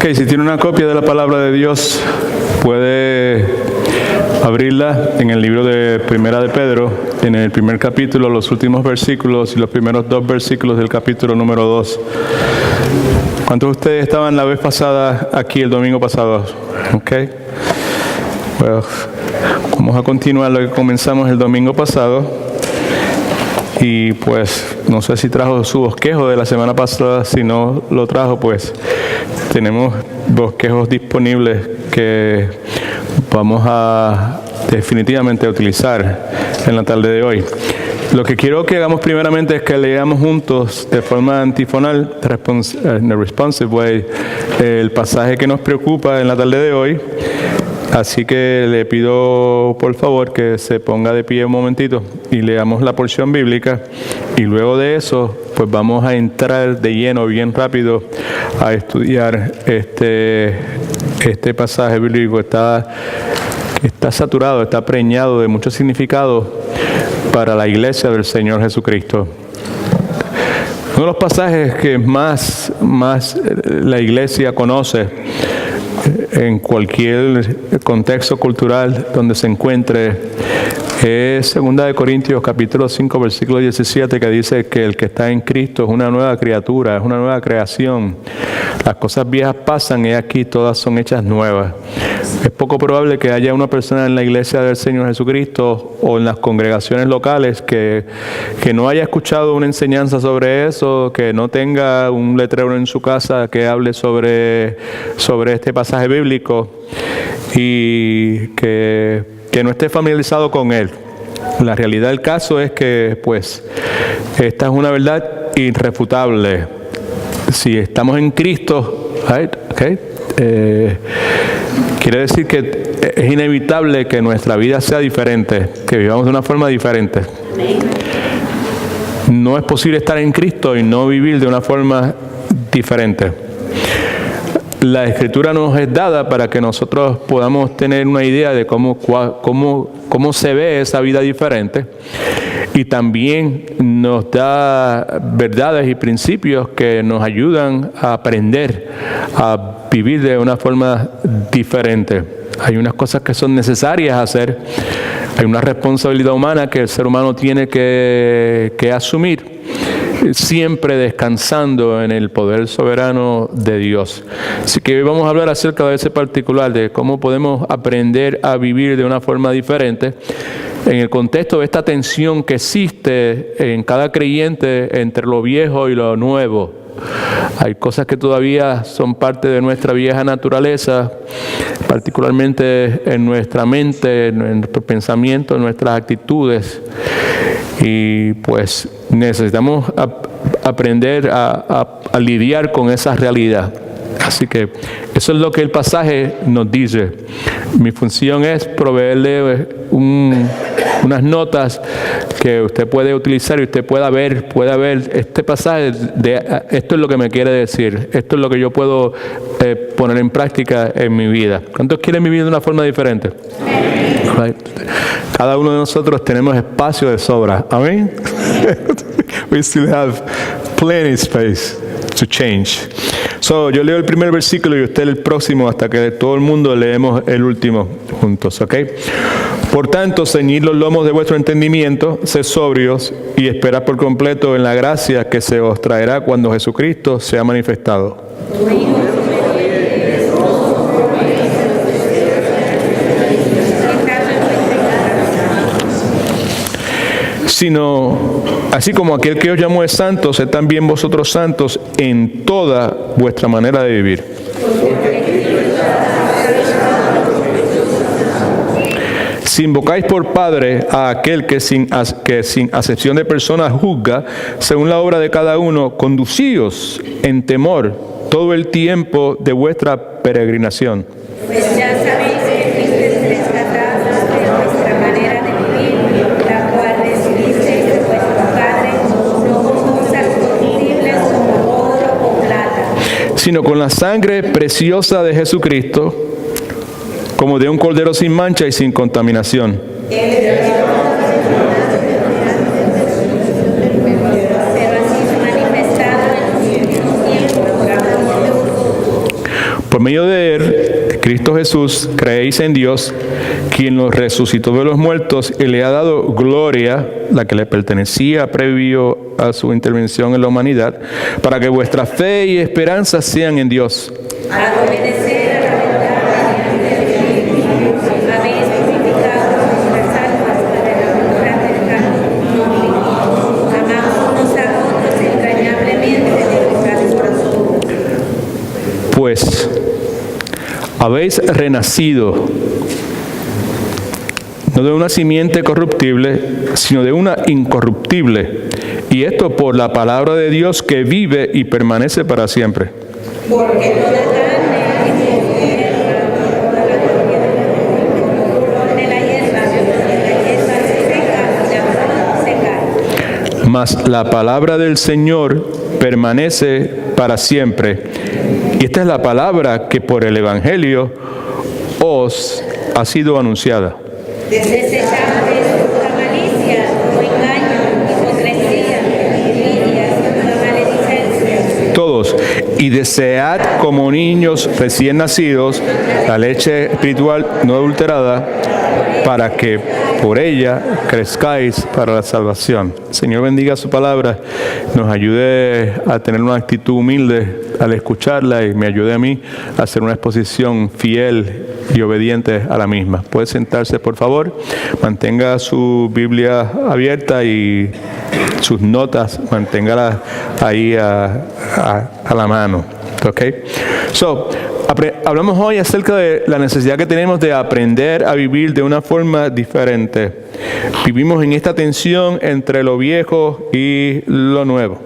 Ok, si tiene una copia de la palabra de Dios, puede abrirla en el libro de Primera de Pedro, en el primer capítulo, los últimos versículos y los primeros 2 versículos del capítulo número 2. ¿Cuántos de ustedes estaban la vez pasada aquí, el domingo pasado? Ok. Bueno, vamos a continuar lo que comenzamos el domingo pasado. Y pues, no sé si trajo su bosquejo de la semana pasada. Si no lo trajo, pues tenemos bosquejos disponibles que vamos a definitivamente utilizar en la tarde de hoy. Lo que quiero que hagamos primeramente es que leamos juntos de forma antifonal, in a responsive way, el pasaje que nos preocupa en la tarde de hoy. Así que le pido por favor que se ponga de pie un momentito y leamos la porción bíblica, y luego de eso pues vamos a entrar de lleno bien rápido a estudiar este pasaje bíblico. Está saturado, está preñado de mucho significado para la iglesia del Señor Jesucristo. Uno de los pasajes que más la iglesia conoce en cualquier contexto cultural donde se encuentre es 2 Corintios capítulo 5 versículo 17, que dice que el que está en Cristo es una nueva criatura, es una nueva creación. Las cosas viejas pasan y aquí todas son hechas nuevas. Es poco probable que haya una persona en la iglesia del Señor Jesucristo o en las congregaciones locales que no haya escuchado una enseñanza sobre eso, que no tenga un letrero en su casa que hable sobre este pasaje bíblico y que no esté familiarizado con él. La realidad del caso es que pues esta es una verdad irrefutable. Si estamos en Cristo, quiere decir que es inevitable que nuestra vida sea diferente, que vivamos de una forma diferente. No es posible estar en Cristo y no vivir de una forma diferente. La Escritura nos es dada para que nosotros podamos tener una idea de cómo se ve esa vida diferente, y también nos da verdades y principios que nos ayudan a aprender a vivir de una forma diferente. Hay unas cosas que son necesarias hacer, hay una responsabilidad humana que el ser humano tiene que asumir, siempre descansando en el poder soberano de Dios. Así que hoy vamos a hablar acerca de ese particular, de cómo podemos aprender a vivir de una forma diferente en el contexto de esta tensión que existe en cada creyente entre lo viejo y lo nuevo. Hay cosas que todavía son parte de nuestra vieja naturaleza, particularmente en nuestra mente, en nuestro pensamiento, en nuestras actitudes. Y pues necesitamos aprender a lidiar con esa realidad. Así que eso es lo que el pasaje nos dice. Mi función es proveerle unas notas que usted puede utilizar y usted pueda ver este pasaje esto es lo que me quiere decir, esto es lo que yo puedo poner en práctica en mi vida. ¿Cuántos quieren vivir de una forma diferente? Right. Cada uno de nosotros tenemos espacio de sobra. Amén. We still have plenty space to change. So, yo leo el primer versículo y usted el próximo, hasta que todo el mundo leemos el último juntos, ¿ok? Por tanto, ceñid los lomos de vuestro entendimiento, sed sobrios y esperad por completo en la gracia que se os traerá cuando Jesucristo sea manifestado. Sino, así como aquel que os llamó es santo, sed también vosotros santos en toda vuestra manera de vivir. Si invocáis por Padre a aquel que sin acepción de personas juzga, según la obra de cada uno, conducíos en temor todo el tiempo de vuestra peregrinación. Pues ya sabéis que fuisteis rescatados de vuestra manera de vivir, la cual recibisteis de vuestro Padre, no con cosas corruptibles como oro o plata, sino con la sangre preciosa de Jesucristo, como de un cordero sin mancha y sin contaminación. Por medio de él, Cristo Jesús, creéis en Dios, quien los resucitó de los muertos y le ha dado gloria, la que le pertenecía previo a su intervención en la humanidad, para que vuestra fe y esperanza sean en Dios. Al obedecer a la verdad mediante el Espíritu, habéis purificado vuestras almas para la fraternidad noble. Amaos unos a otros entrañablemente de corazón. Pues habéis renacido, no de una simiente corruptible, sino de una incorruptible, y esto por la palabra de Dios que vive y permanece para siempre. Porque toda carne es como hierba, toda la flor de la hierba se seca, la flor se cae. Mas la palabra del Señor permanece para siempre. Y esta es la palabra que por el Evangelio os ha sido anunciada. Desechad toda malicia, todo engaño, hipocresía, envidias, toda maledicencia. Todos, y desead como niños recién nacidos la leche espiritual no adulterada, para que por ella crezcáis para la salvación. Señor, bendiga su palabra, nos ayude a tener una actitud humilde al escucharla y me ayude a mí a hacer una exposición fiel y obediente a la misma. Puede sentarse, por favor. Mantenga su Biblia abierta y sus notas, manténgalas ahí a la mano. ¿Ok? Hablamos hoy acerca de la necesidad que tenemos de aprender a vivir de una forma diferente. Vivimos en esta tensión entre lo viejo y lo nuevo.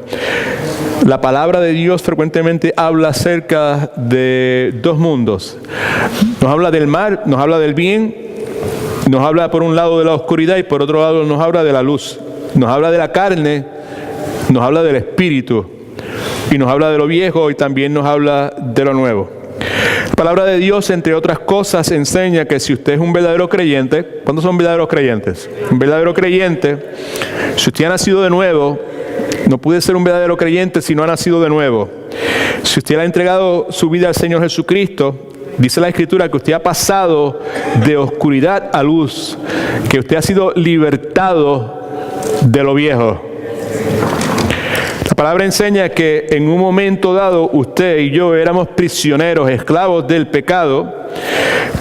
La palabra de Dios frecuentemente habla acerca de dos mundos. Nos habla del mal, nos habla del bien, nos habla por un lado de la oscuridad y por otro lado nos habla de la luz. Nos habla de la carne, nos habla del espíritu y nos habla de lo viejo y también nos habla de lo nuevo. La palabra de Dios, entre otras cosas, enseña que si usted es un verdadero creyente, ¿cuántos son verdaderos creyentes? Un verdadero creyente, si usted ha nacido de nuevo, no puede ser un verdadero creyente si no ha nacido de nuevo. Si usted le ha entregado su vida al Señor Jesucristo, dice la Escritura que usted ha pasado de oscuridad a luz, que usted ha sido libertado de lo viejo. La palabra enseña que en un momento dado usted y yo éramos prisioneros, esclavos del pecado,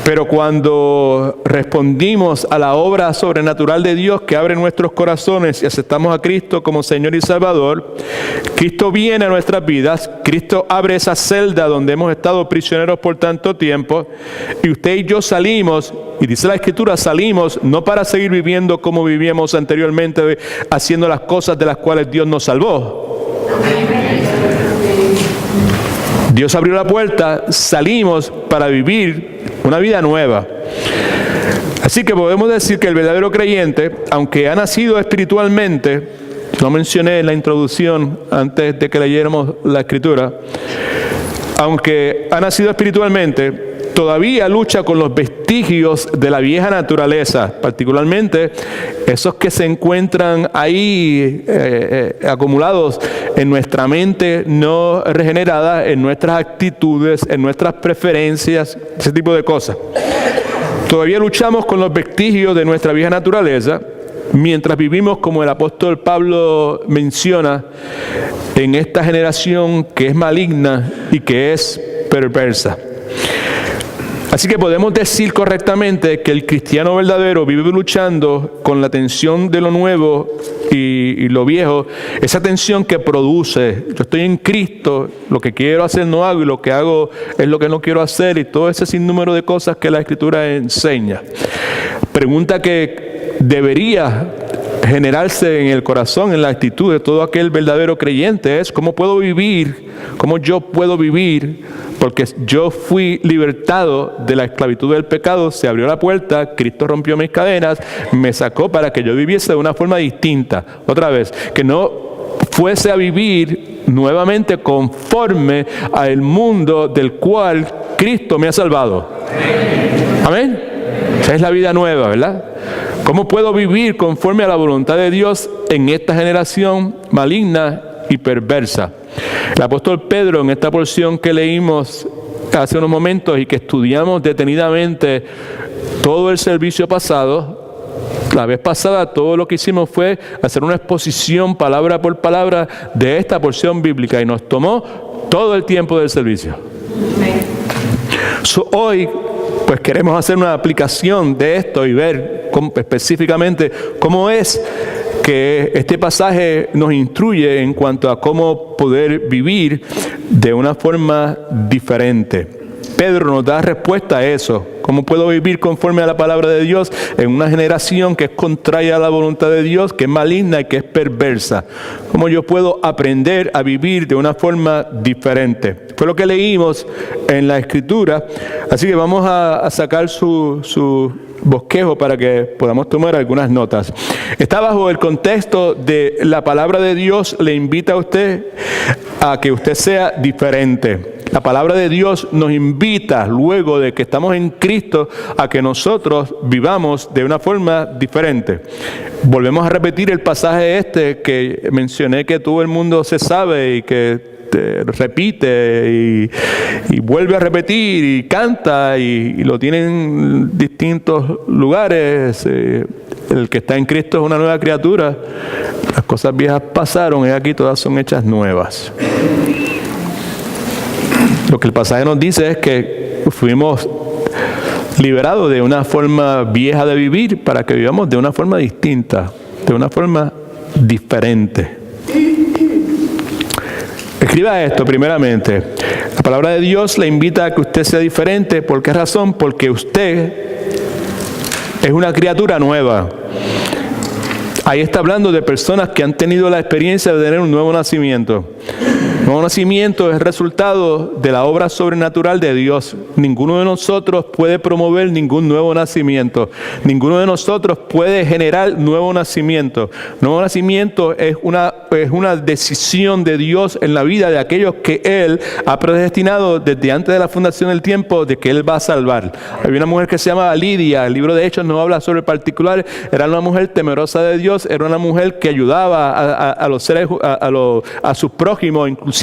pero cuando respondimos a la obra sobrenatural de Dios que abre nuestros corazones y aceptamos a Cristo como Señor y Salvador, Cristo viene a nuestras vidas, Cristo abre esa celda donde hemos estado prisioneros por tanto tiempo y usted y yo salimos, y dice la Escritura, salimos no para seguir viviendo como vivíamos anteriormente, haciendo las cosas de las cuales Dios nos salvó. Dios abrió la puerta, salimos para vivir una vida nueva. Así que podemos decir que el verdadero creyente, aunque ha nacido espiritualmente, lo mencioné en la introducción antes de que leyéramos la Escritura, aunque ha nacido espiritualmente, todavía lucha con los vestigios de la vieja naturaleza, particularmente esos que se encuentran ahí acumulados en nuestra mente no regenerada, en nuestras actitudes, en nuestras preferencias, ese tipo de cosas. Todavía luchamos con los vestigios de nuestra vieja naturaleza, mientras vivimos, como el apóstol Pablo menciona, en esta generación que es maligna y que es perversa. Así que podemos decir correctamente que el cristiano verdadero vive luchando con la tensión de lo nuevo y lo viejo, esa tensión que produce, yo estoy en Cristo, lo que quiero hacer no hago y lo que hago es lo que no quiero hacer, y todo ese sinnúmero de cosas que la Escritura enseña. Pregunta que debería generarse en el corazón, en la actitud de todo aquel verdadero creyente es: ¿cómo puedo vivir? ¿Cómo yo puedo vivir? Porque yo fui libertado de la esclavitud del pecado, se abrió la puerta, Cristo rompió mis cadenas, me sacó para que yo viviese de una forma distinta. Otra vez, que no fuese a vivir nuevamente conforme al mundo del cual Cristo me ha salvado. Amén. Esa es la vida nueva, ¿verdad? ¿Cómo puedo vivir conforme a la voluntad de Dios en esta generación maligna y perversa? El apóstol Pedro, en esta porción que leímos hace unos momentos y que estudiamos detenidamente todo el servicio pasado, la vez pasada todo lo que hicimos fue hacer una exposición palabra por palabra de esta porción bíblica y nos tomó todo el tiempo del servicio. Hoy pues queremos hacer una aplicación de esto y ver específicamente cómo es que este pasaje nos instruye en cuanto a cómo poder vivir de una forma diferente. Pedro nos da respuesta a eso. ¿Cómo puedo vivir conforme a la palabra de Dios en una generación que es contraria a la voluntad de Dios, que es maligna y que es perversa? ¿Cómo yo puedo aprender a vivir de una forma diferente? Fue lo que leímos en la Escritura. Así que vamos a sacar su bosquejo para que podamos tomar algunas notas. Está bajo el contexto de la palabra de Dios, le invita a usted a que usted sea diferente. La palabra de Dios nos invita, luego de que estamos en Cristo, a que nosotros vivamos de una forma diferente. Volvemos a repetir el pasaje que mencioné, que todo el mundo se sabe y que repite y vuelve a repetir y canta y lo tiene en distintos lugares. El que está en Cristo es una nueva criatura. Las cosas viejas pasaron y aquí todas son hechas nuevas. Lo que el pasaje nos dice es que fuimos liberados de una forma vieja de vivir para que vivamos de una forma distinta, de una forma diferente. Escriba esto primeramente. La palabra de Dios le invita a que usted sea diferente. ¿Por qué razón? Porque usted es una criatura nueva. Ahí está hablando de personas que han tenido la experiencia de tener un nuevo nacimiento. El nuevo nacimiento es resultado de la obra sobrenatural de Dios. Ninguno de nosotros puede promover ningún nuevo nacimiento. Ninguno de nosotros puede generar nuevo nacimiento. Nuevo nacimiento es una decisión de Dios en la vida de aquellos que Él ha predestinado desde antes de la fundación del tiempo, de que Él va a salvar. Había una mujer que se llama Lidia. El libro de Hechos no habla sobre particular. Era una mujer temerosa de Dios. Era una mujer que ayudaba a los seres, a sus prójimos, inclusive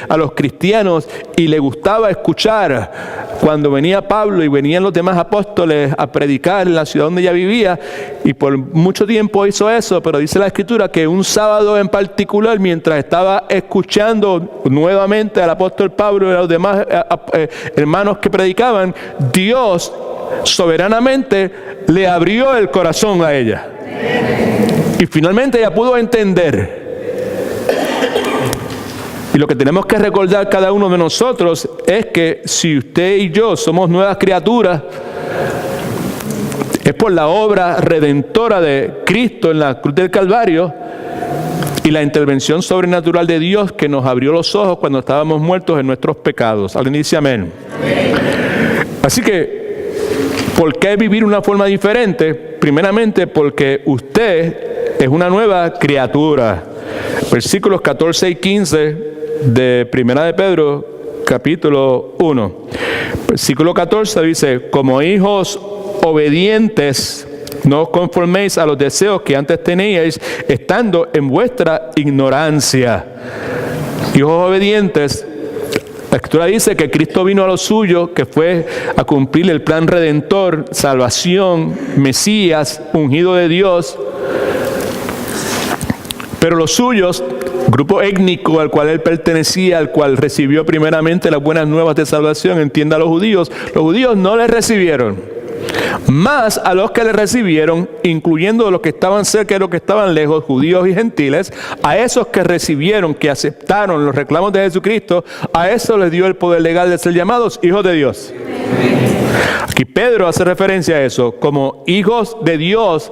a los cristianos, y le gustaba escuchar cuando venía Pablo y venían los demás apóstoles a predicar en la ciudad donde ella vivía, y por mucho tiempo hizo eso. Pero dice la Escritura que un sábado en particular, mientras estaba escuchando nuevamente al apóstol Pablo y a los demás hermanos que predicaban, Dios soberanamente le abrió el corazón a ella. Y finalmente ella pudo entender. Y lo que tenemos que recordar cada uno de nosotros es que si usted y yo somos nuevas criaturas, es por la obra redentora de Cristo en la cruz del Calvario y la intervención sobrenatural de Dios que nos abrió los ojos cuando estábamos muertos en nuestros pecados. Alguien dice amén. Así que, ¿por qué vivir una forma diferente? Primeramente porque usted es una nueva criatura. Versículos 14 y 15 de Primera de Pedro, capítulo 1. Versículo 14 dice: como hijos obedientes, no os conforméis a los deseos que antes teníais, estando en vuestra ignorancia. Hijos obedientes. La Escritura dice que Cristo vino a los suyos, que fue a cumplir el plan redentor, salvación, Mesías, ungido de Dios. Pero los suyos, grupo étnico al cual él pertenecía, al cual recibió primeramente las buenas nuevas de salvación, entienda los judíos no le recibieron. Más a los que le recibieron, incluyendo los que estaban cerca y los que estaban lejos, judíos y gentiles, a esos que recibieron, que aceptaron los reclamos de Jesucristo, a eso les dio el poder legal de ser llamados hijos de Dios. Aquí Pedro hace referencia a eso, como hijos de Dios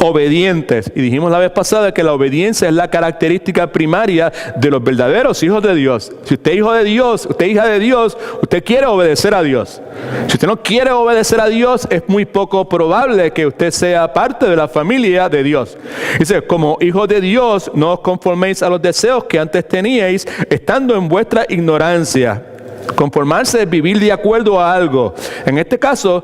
obedientes. Y dijimos la vez pasada que la obediencia es la característica primaria de los verdaderos hijos de Dios. Si usted es hijo de Dios, usted es hija de Dios, usted quiere obedecer a Dios. Si usted no quiere obedecer a Dios, es muy poco probable que usted sea parte de la familia de Dios. Dice, como hijos de Dios, no os conforméis a los deseos que antes teníais, estando en vuestra ignorancia. Conformarse es vivir de acuerdo a algo. En este caso,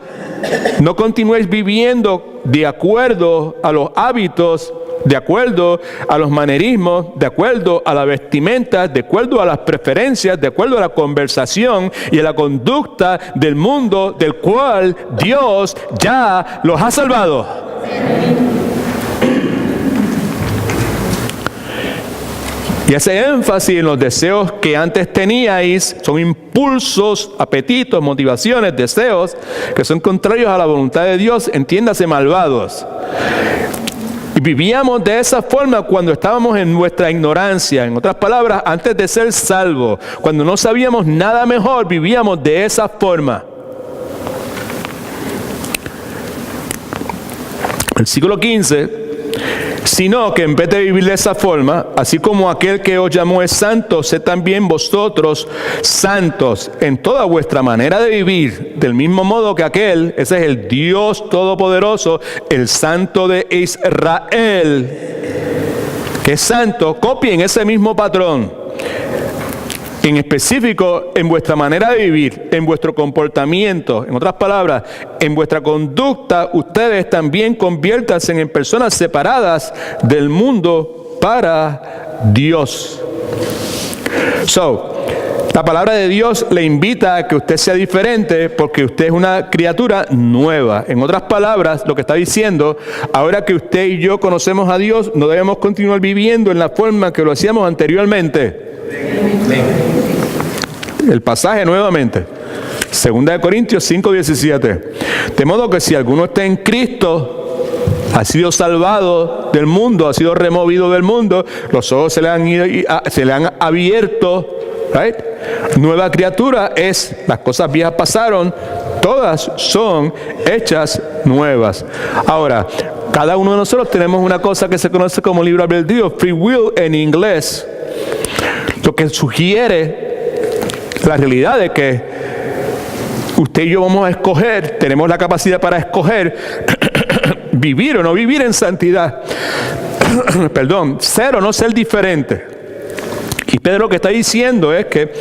no continuéis viviendo de acuerdo a los hábitos de acuerdo a los manerismos, de acuerdo a la vestimenta, de acuerdo a las preferencias, de acuerdo a la conversación y a la conducta del mundo del cual Dios ya los ha salvado. Y ese énfasis en los deseos que antes teníais son impulsos, apetitos, motivaciones, deseos que son contrarios a la voluntad de Dios, entiéndase, malvados. Y vivíamos de esa forma cuando estábamos en nuestra ignorancia. En otras palabras, antes de ser salvos, cuando no sabíamos nada mejor, vivíamos de esa forma. Versículo 15. Sino que en vez de vivir de esa forma, así como aquel que os llamó es santo, sed también vosotros santos en toda vuestra manera de vivir, del mismo modo que aquel, ese es el Dios Todopoderoso, el Santo de Israel, que es santo. Copien ese mismo patrón. En específico, en vuestra manera de vivir, en vuestro comportamiento, en otras palabras, en vuestra conducta, ustedes también conviértanse en personas separadas del mundo para Dios. La palabra de Dios le invita a que usted sea diferente porque usted es una criatura nueva. En otras palabras, lo que está diciendo, ahora que usted y yo conocemos a Dios, no debemos continuar viviendo en la forma que lo hacíamos anteriormente. El pasaje nuevamente, 2 Corintios 5:17. De modo que si alguno está en Cristo, ha sido salvado del mundo, ha sido removido del mundo, los ojos se le han abierto, right? Nueva criatura es, las cosas viejas pasaron, todas son hechas nuevas. Ahora, cada uno de nosotros tenemos una cosa que se conoce como libre albedrío, free will en inglés, lo que sugiere la realidad de que usted y yo vamos a escoger, tenemos la capacidad para escoger vivir o no vivir en santidad. Perdón, ser o no ser diferente. Y Pedro lo que está diciendo es que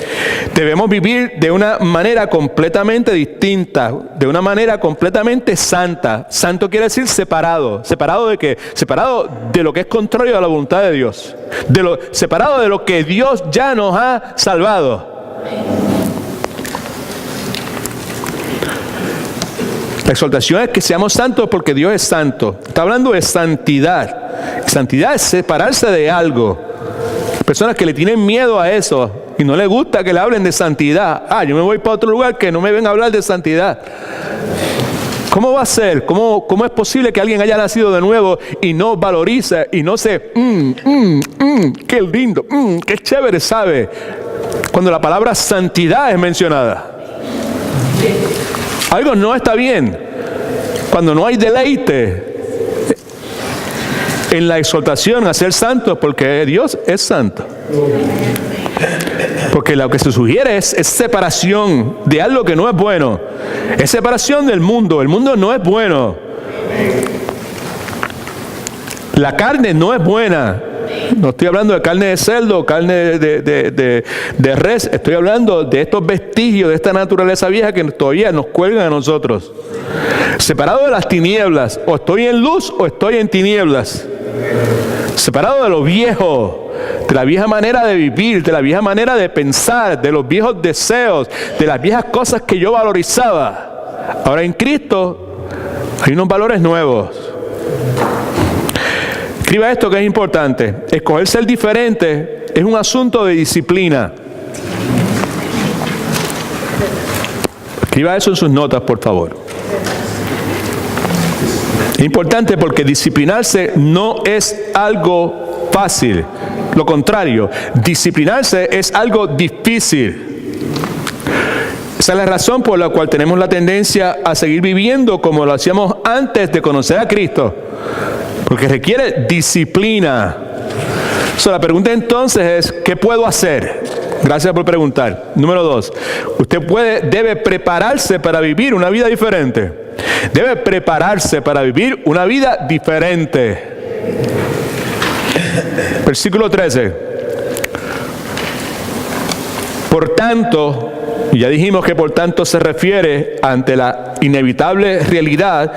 debemos vivir de una manera completamente distinta, de una manera completamente santa. Santo quiere decir separado. ¿Separado de qué? Separado de lo que es contrario a la voluntad de Dios. Separado de lo que Dios ya nos ha salvado. La exhortación es que seamos santos porque Dios es santo. Está hablando de santidad. Santidad es separarse de algo. Personas que le tienen miedo a eso y no les gusta que le hablen de santidad. Yo me voy para otro lugar que no me ven a hablar de santidad. ¿Cómo va a ser? ¿Cómo es posible que alguien haya nacido de nuevo y no valorice y no se... qué lindo, qué chévere sabe cuando la palabra santidad es mencionada? Algo no está bien cuando no hay deleite en la exhortación a ser santos, porque Dios es santo. Porque lo que se sugiere es separación de algo que no es bueno. Es separación del mundo. El mundo no es bueno. La carne no es buena. No estoy hablando de carne de cerdo, carne de res. Estoy hablando de estos vestigios, de esta naturaleza vieja que todavía nos cuelgan a nosotros. Separado de las tinieblas. O estoy en luz o estoy en tinieblas. Separado de lo viejo, de la vieja manera de vivir, de la vieja manera de pensar, de los viejos deseos, de las viejas cosas que yo valorizaba. Ahora en Cristo hay unos valores nuevos. Escriba esto que es importante. Escoger ser diferente es un asunto de disciplina. Escriba eso en sus notas, por favor. Es importante porque disciplinarse no es algo fácil. Lo contrario, disciplinarse es algo difícil. Esa es la razón por la cual tenemos la tendencia a seguir viviendo como lo hacíamos antes de conocer a Cristo. Porque requiere disciplina. La pregunta entonces es, ¿qué puedo hacer? Gracias por preguntar. Número 2, usted debe prepararse para vivir una vida diferente. Debe prepararse para vivir una vida diferente. Versículo 13. Por tanto, y ya dijimos que por tanto se refiere ante la inevitable realidad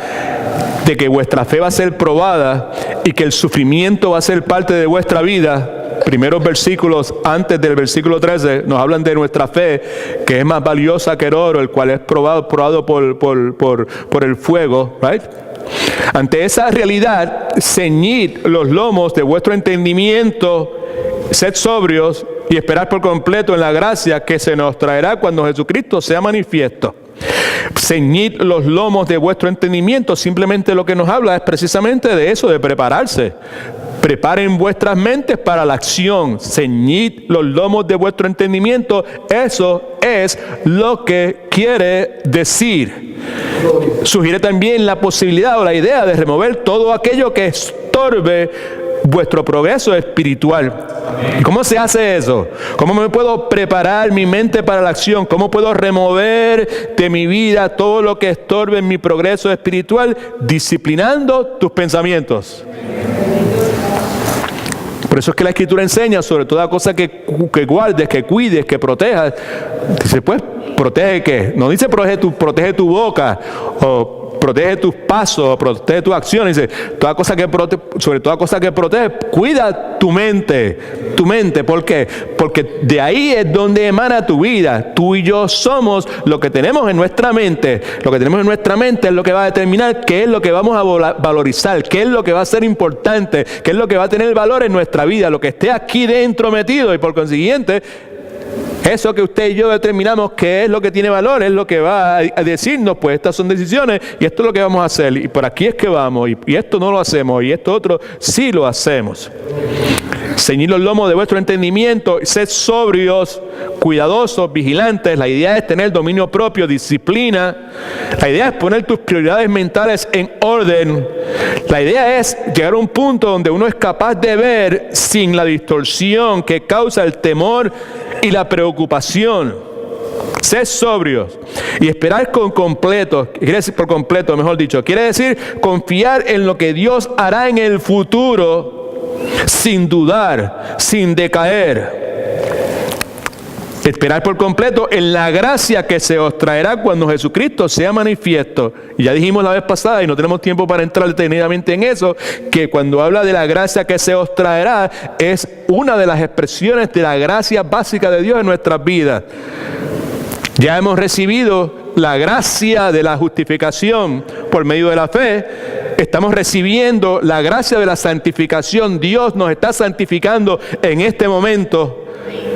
de que vuestra fe va a ser probada y que el sufrimiento va a ser parte de vuestra vida. Primeros versículos antes del versículo 13 nos hablan de nuestra fe, que es más valiosa que el oro, el cual es probado por el fuego, right? Ante esa realidad, ceñid los lomos de vuestro entendimiento, sed sobrios y esperad por completo en la gracia que se nos traerá cuando Jesucristo sea manifiesto. Ceñid los lomos de vuestro entendimiento, simplemente lo que nos habla es precisamente de eso, de prepararse. Preparen vuestras mentes para la acción. Ceñid los lomos de vuestro entendimiento. Eso es lo que quiere decir. Sugiere también la posibilidad o la idea de remover todo aquello que estorbe vuestro progreso espiritual. ¿Cómo se hace eso? ¿Cómo me puedo preparar mi mente para la acción? ¿Cómo puedo remover de mi vida todo lo que estorbe en mi progreso espiritual? Disciplinando tus pensamientos. Por eso es que la Escritura enseña sobre toda cosa que guardes, que cuides, que protejas. Dice, pues, ¿protege qué? No dice protege tu boca, o protege tus pasos, o protege tus acciones. Dice, sobre toda cosa que protege, cuida tu mente. Tu mente, ¿por qué? Porque de ahí es donde emana tu vida. Tú y yo somos lo que tenemos en nuestra mente. Lo que tenemos en nuestra mente es lo que va a determinar qué es lo que vamos a valorizar, qué es lo que va a ser importante, qué es lo que va a tener valor en nuestra vida, lo que esté aquí dentro metido, y por consiguiente, eso que usted y yo determinamos que es lo que tiene valor, es lo que va a decirnos, pues estas son decisiones y esto es lo que vamos a hacer, y por aquí es que vamos, y esto no lo hacemos, y esto otro sí lo hacemos. Ceñid los lomos de vuestro entendimiento, sed sobrios, cuidadosos, vigilantes. La idea es tener dominio propio, disciplina. La idea es poner tus prioridades mentales en orden. La idea es llegar a un punto donde uno es capaz de ver sin la distorsión que causa el temor y la preocupación. Sed sobrios y esperar por completo, mejor dicho, quiere decir confiar en lo que Dios hará en el futuro, sin dudar, sin decaer. Esperar por completo en la gracia que se os traerá cuando Jesucristo sea manifiesto. Y ya dijimos la vez pasada, y no tenemos tiempo para entrar detenidamente en eso, que cuando habla de la gracia que se os traerá, es una de las expresiones de la gracia básica de Dios en nuestras vidas. Ya hemos recibido la gracia de la justificación por medio de la fe. Estamos recibiendo la gracia de la santificación. Dios nos está santificando en este momento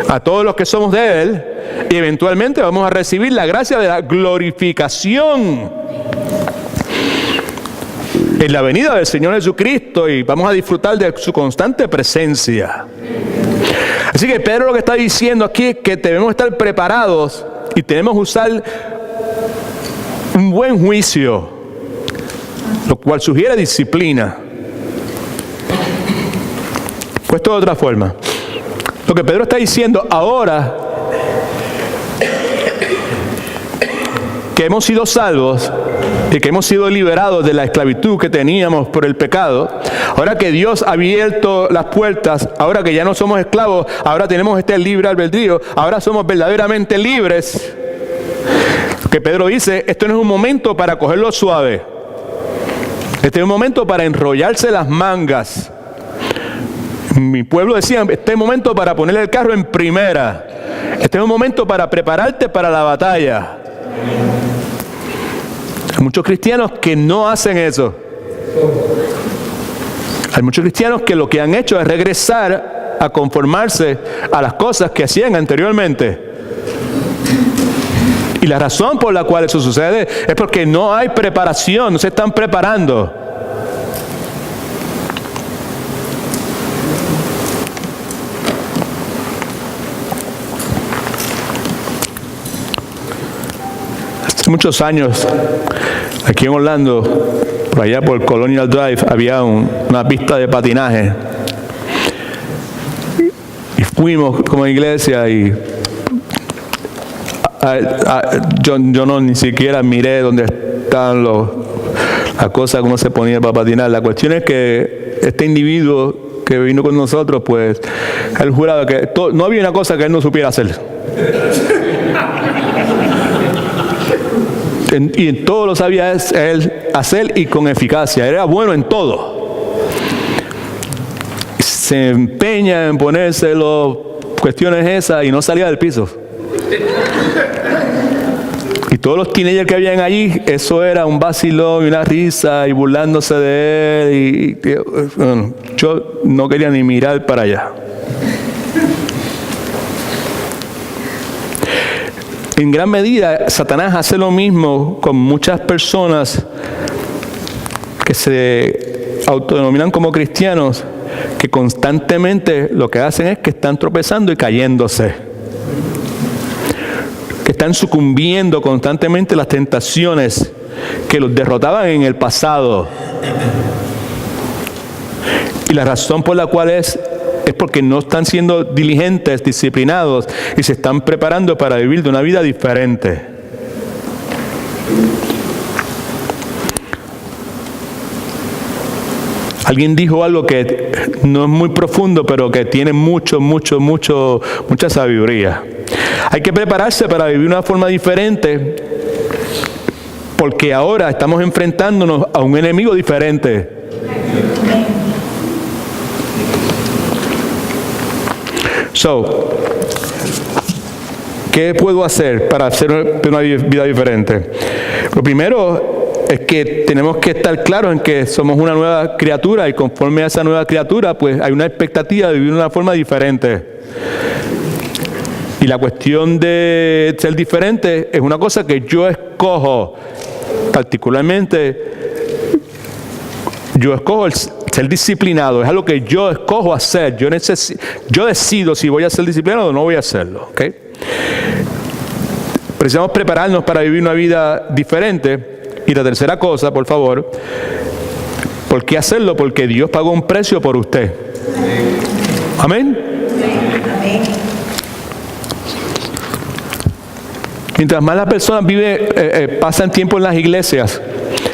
a todos los que somos de Él, y eventualmente vamos a recibir la gracia de la glorificación en la venida del Señor Jesucristo, y vamos a disfrutar de su constante presencia. Así que Pedro lo que está diciendo aquí es que debemos estar preparados y tenemos que usar un buen juicio, lo cual sugiere disciplina. Puesto de otra forma, lo que Pedro está diciendo ahora que hemos sido salvos y que hemos sido liberados de la esclavitud que teníamos por el pecado, ahora que Dios ha abierto las puertas, ahora que ya no somos esclavos, ahora tenemos este libre albedrío, ahora somos verdaderamente libres. Que Pedro dice, esto no es un momento para cogerlo suave, este es un momento para enrollarse las mangas. Mi pueblo decía, este es un momento para poner el carro en primera, este es un momento para prepararte para la batalla. Hay muchos cristianos que no hacen eso. Hay muchos cristianos que lo que han hecho es regresar a conformarse a las cosas que hacían anteriormente. Y la razón por la cual eso sucede es porque no hay preparación, no se están preparando. Hace muchos años, aquí en Orlando, por allá por Colonial Drive, había una pista de patinaje. Y fuimos como iglesia y yo no ni siquiera miré dónde estaban las cosas, cómo se ponía para patinar. La cuestión es que este individuo que vino con nosotros, pues, él juraba que no había una cosa que él no supiera hacer. Y en todo lo sabía él hacer y con eficacia. Era bueno en todo. Se empeña en ponerse las cuestiones esas y no salía del piso. Y todos los teenagers que habían allí, eso era un vacilón y una risa y burlándose de él. Bueno, yo no quería ni mirar para allá. En gran medida, Satanás hace lo mismo con muchas personas que se autodenominan como cristianos, que constantemente lo que hacen es que están tropezando y cayéndose, que están sucumbiendo constantemente a las tentaciones que los derrotaban en el pasado. Y la razón por la cual es porque no están siendo diligentes, disciplinados y se están preparando para vivir de una vida diferente. Alguien dijo algo que no es muy profundo, pero que tiene mucha sabiduría. Hay que prepararse para vivir de una forma diferente, porque ahora estamos enfrentándonos a un enemigo diferente. ¿Qué puedo hacer para hacer una vida diferente? Lo primero es que tenemos que estar claros en que somos una nueva criatura y conforme a esa nueva criatura, pues hay una expectativa de vivir de una forma diferente. Y la cuestión de ser diferente es una cosa que yo escojo, particularmente yo escojo ser disciplinado, es algo que yo escojo hacer. Yo decido si voy a ser disciplinado o no voy a hacerlo. ¿Okay? Precisamos prepararnos para vivir una vida diferente. Y la tercera cosa, por favor, ¿por qué hacerlo? Porque Dios pagó un precio por usted. Amén. Mientras más las personas pasan tiempo en las iglesias,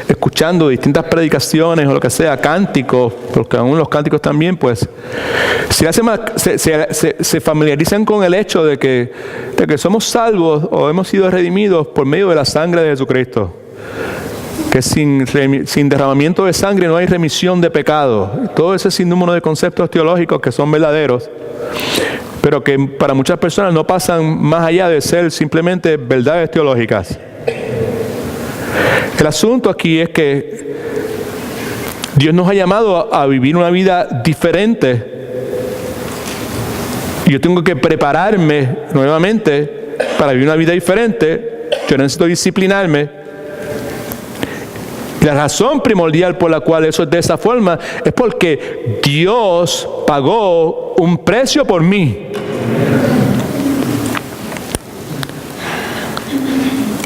escuchando distintas predicaciones o lo que sea, cánticos, porque aún los cánticos también, pues, se familiarizan con el hecho de que somos salvos o hemos sido redimidos por medio de la sangre de Jesucristo. Que sin derramamiento de sangre no hay remisión de pecado. Todo ese sinnúmero de conceptos teológicos que son verdaderos, pero que para muchas personas no pasan más allá de ser simplemente verdades teológicas. El asunto aquí es que Dios nos ha llamado a vivir una vida diferente. Y yo tengo que prepararme nuevamente para vivir una vida diferente. Yo necesito disciplinarme. Y la razón primordial por la cual eso es de esa forma es porque Dios pagó un precio por mí.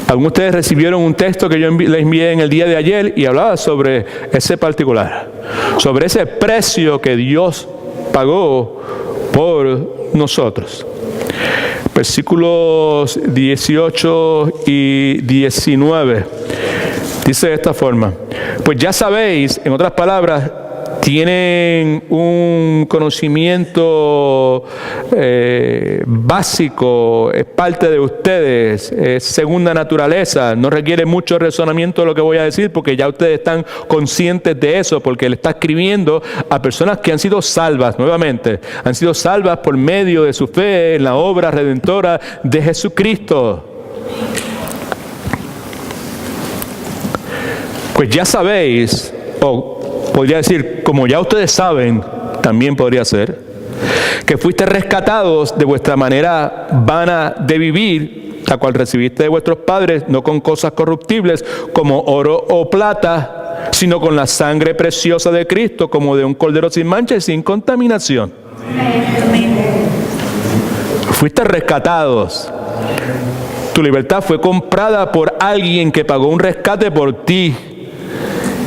Algunos de ustedes recibieron un texto que yo les envié en el día de ayer y hablaba sobre ese particular, sobre ese precio que Dios pagó por nosotros. Versículos 18 y 19. Dice de esta forma: pues ya sabéis, en otras palabras, tienen un conocimiento básico, es parte de ustedes, es segunda naturaleza, no requiere mucho razonamiento de lo que voy a decir porque ya ustedes están conscientes de eso, porque le está escribiendo a personas que han sido salvas, nuevamente, han sido salvas por medio de su fe en la obra redentora de Jesucristo. Pues ya sabéis, o podría decir, como ya ustedes saben, también podría ser, que fuiste rescatados de vuestra manera vana de vivir, la cual recibiste de vuestros padres, no con cosas corruptibles como oro o plata, sino con la sangre preciosa de Cristo, como de un cordero sin mancha y sin contaminación. Fuiste rescatados. Tu libertad fue comprada por alguien que pagó un rescate por ti.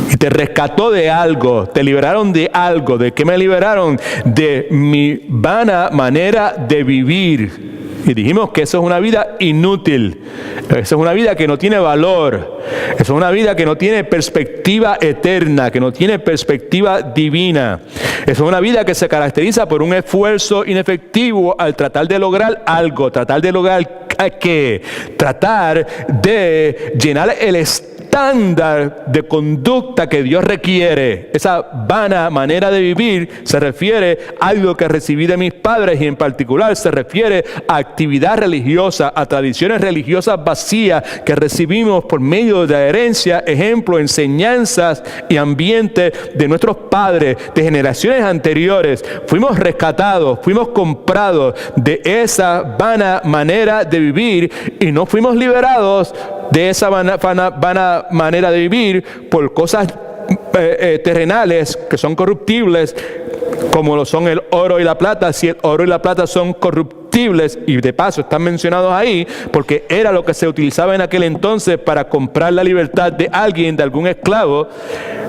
Y te rescató de algo, te liberaron de algo. ¿De qué me liberaron? De mi vana manera de vivir. Y dijimos que eso es una vida inútil. Eso es una vida que no tiene valor. Eso es una vida que no tiene perspectiva eterna, que no tiene perspectiva divina. Eso es una vida que se caracteriza por un esfuerzo inefectivo al tratar de lograr algo, tratar de lograr hay que tratar de llenar el estándar de conducta que Dios requiere. Esa vana manera de vivir se refiere a algo que recibí de mis padres, y en particular se refiere a actividad religiosa, a tradiciones religiosas vacías que recibimos por medio de la herencia, ejemplo, enseñanzas y ambiente de nuestros padres, de generaciones anteriores. Fuimos rescatados, fuimos comprados de esa vana manera de vivir y no fuimos liberados de esa vana manera de vivir por cosas terrenales que son corruptibles, como lo son el oro y la plata. Si el oro y la plata son corruptibles, y de paso están mencionados ahí porque era lo que se utilizaba en aquel entonces para comprar la libertad de alguien, de algún esclavo,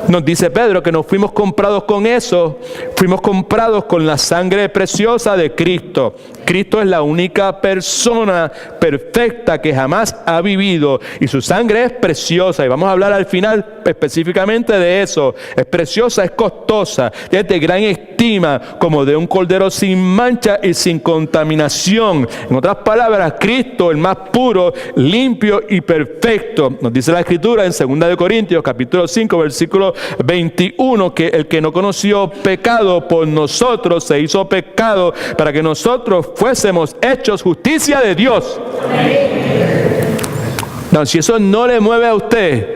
nos dice Pedro que no fuimos comprados con eso, fuimos comprados con la sangre preciosa de Cristo. Cristo es la única persona perfecta que jamás ha vivido, y su sangre es preciosa, y vamos a hablar al final específicamente de eso. Es preciosa, es costosa, es de gran estima, como de un cordero sin mancha y sin contaminación. En otras palabras, Cristo, el más puro, limpio y perfecto. Nos dice la Escritura en 2 Corintios capítulo 5 versículo 21 que el que no conoció pecado por nosotros se hizo pecado para que nosotros fuésemos hechos justicia de Dios. No, si eso no le mueve a usted,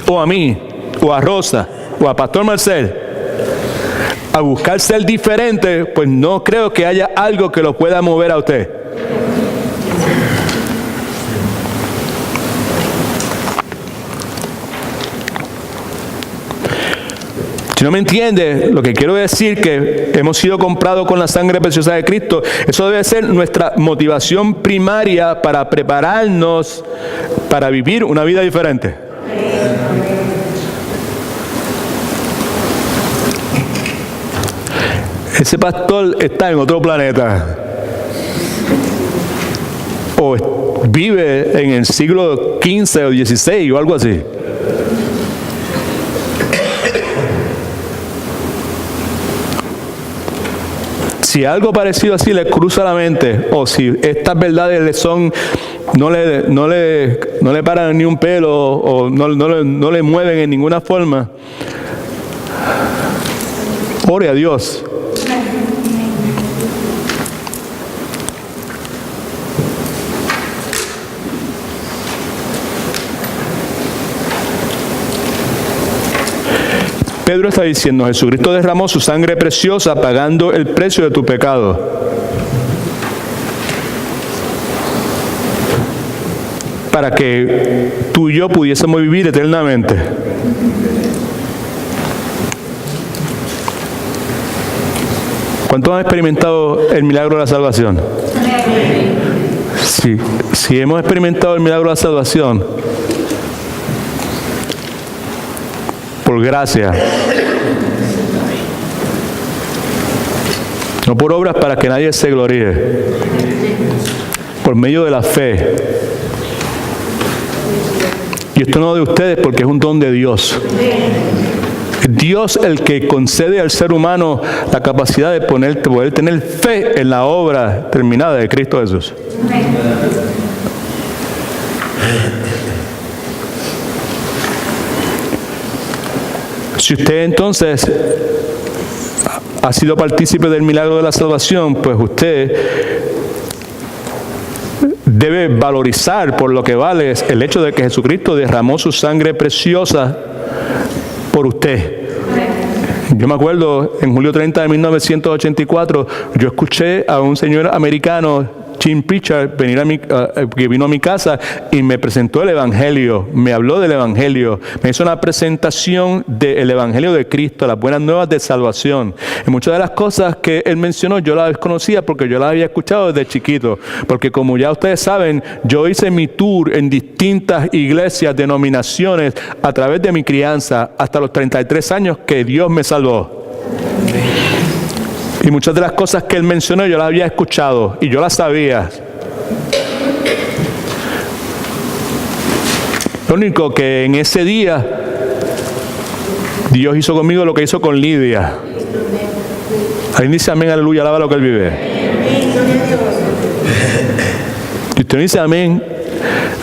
o a mí, o a Rosa, o a Pastor Marcel, a buscar ser diferente, pues no creo que haya algo que lo pueda mover a usted. Si no me entiende, lo que quiero decir que hemos sido comprados con la sangre preciosa de Cristo, eso debe ser nuestra motivación primaria para prepararnos para vivir una vida diferente. Ese pastor está en otro planeta, o vive en el siglo XV o XVI o algo así. Si algo parecido así le cruza la mente, o si estas verdades le son, no le paran ni un pelo, o no le mueven en ninguna forma, ore a Dios. Pedro está diciendo, Jesucristo derramó su sangre preciosa pagando el precio de tu pecado. Para que tú y yo pudiésemos vivir eternamente. ¿Cuántos han experimentado el milagro de la salvación? Sí, si hemos experimentado el milagro de la salvación, por gracia, no por obras para que nadie se gloríe, por medio de la fe. Y esto no de ustedes, porque es un don de Dios. Dios el que concede al ser humano la capacidad de poder tener fe en la obra terminada de Cristo Jesús. Si usted entonces ha sido partícipe del milagro de la salvación, pues usted debe valorizar por lo que vale el hecho de que Jesucristo derramó su sangre preciosa por usted. Yo me acuerdo, en julio 30 de 1984, yo escuché a un señor americano, Jim Pritchard, que vino a mi casa y me presentó el Evangelio, me habló del Evangelio, me hizo una presentación del Evangelio de Cristo, las buenas nuevas de salvación. Y muchas de las cosas que él mencionó yo las desconocía porque yo las había escuchado desde chiquito, porque como ya ustedes saben, yo hice mi tour en distintas iglesias, denominaciones, a través de mi crianza, hasta los 33 años que Dios me salvó. Y muchas de las cosas que él mencionó yo las había escuchado y yo las sabía. Lo único que en ese día Dios hizo conmigo lo que hizo con Lidia. Alguien dice amén, aleluya, alaba lo que él vive. usted no dice amén,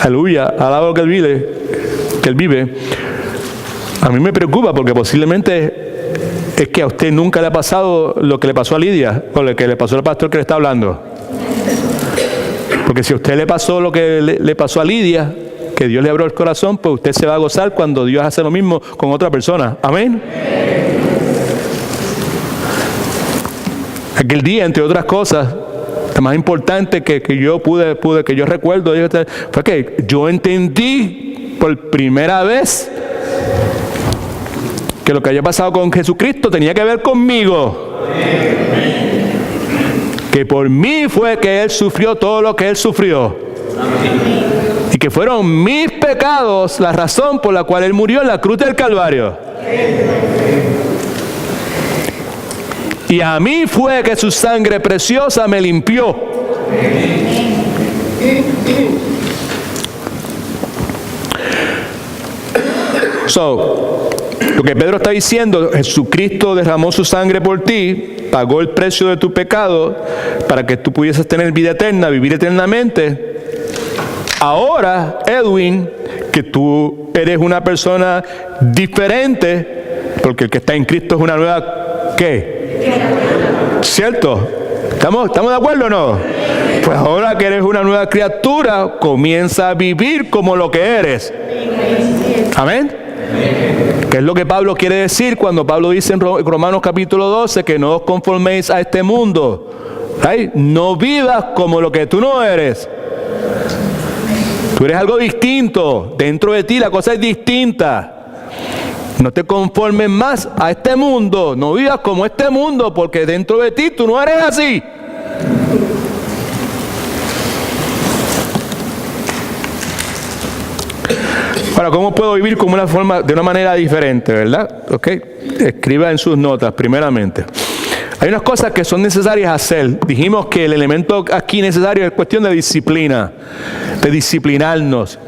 aleluya, alaba lo que Él vive, a mí me preocupa porque posiblemente es que a usted nunca le ha pasado lo que le pasó a Lidia o lo que le pasó al pastor que le está hablando. Porque si a usted le pasó lo que le pasó a Lidia, que Dios le abrió el corazón, pues usted se va a gozar cuando Dios hace lo mismo con otra persona. Amén. Aquel día, entre otras cosas, lo más importante que yo que yo recuerdo, fue que yo entendí por primera vez que lo que había pasado con Jesucristo tenía que ver conmigo. Que por mí fue que Él sufrió todo lo que Él sufrió. Y que fueron mis pecados la razón por la cual Él murió en la cruz del Calvario. Y a mí fue que su sangre preciosa me limpió. Lo que Pedro está diciendo, Jesucristo derramó su sangre por ti, pagó el precio de tu pecado para que tú pudieses tener vida eterna, vivir eternamente. Ahora, Edwin, que tú eres una persona diferente, porque el que está en Cristo es una nueva, ¿qué? ¿Cierto? ¿Estamos de acuerdo o no? Pues ahora que eres una nueva criatura, comienza a vivir como lo que eres. Amén. ¿Qué es lo que Pablo quiere decir cuando Pablo dice en Romanos capítulo 12 que no os conforméis a este mundo? ¿Right? No vivas como lo que tú no eres. Tú eres algo distinto. Dentro de ti la cosa es distinta. No te conformes más a este mundo. No vivas como este mundo, porque dentro de ti tú no eres así. Ahora, ¿cómo puedo vivir de una manera diferente, verdad? ¿Ok? Escriba en sus notas, primeramente. Hay unas cosas que son necesarias hacer. Dijimos que el elemento aquí necesario es cuestión de disciplina, de disciplinarnos.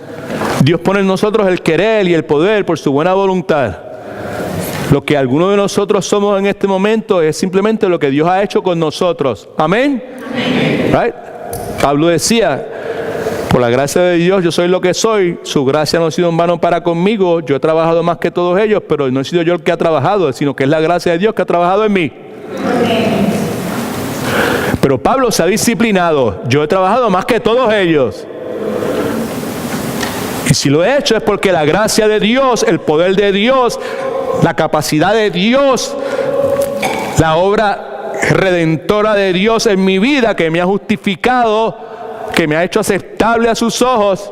Dios pone en nosotros el querer y el poder por su buena voluntad. Lo que algunos de nosotros somos en este momento es simplemente lo que Dios ha hecho con nosotros. Amén. Right? Pablo decía, por la gracia de Dios yo soy lo que soy, su gracia no ha sido en vano para conmigo, yo he trabajado más que todos ellos, pero no he sido yo el que ha trabajado, sino que es la gracia de Dios que ha trabajado en mí. Pero Pablo se ha disciplinado, yo he trabajado más que todos ellos. Y si lo he hecho es porque la gracia de Dios, el poder de Dios, la capacidad de Dios, la obra redentora de Dios en mi vida que me ha justificado, que me ha hecho aceptable a sus ojos,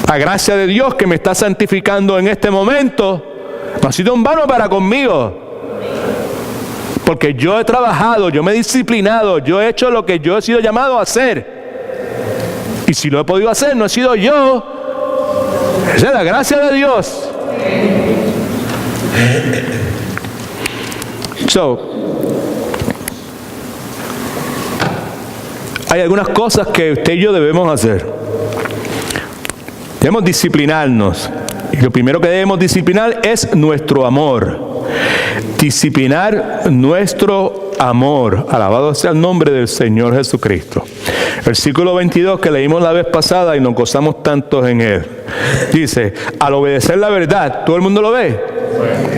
la gracia de Dios que me está santificando en este momento, no ha sido en vano para conmigo. Porque yo he trabajado, yo me he disciplinado, yo he hecho lo que yo he sido llamado a hacer. Y si lo he podido hacer, no he sido yo. Esa es la gracia de Dios. Hay algunas cosas que usted y yo debemos hacer. Debemos disciplinarnos. Y lo primero que debemos disciplinar es nuestro amor. Disciplinar nuestro amor. Alabado sea el nombre del Señor Jesucristo. Versículo 22 que leímos la vez pasada y nos gozamos tantos en él. Dice, al obedecer la verdad, ¿todo el mundo lo ve?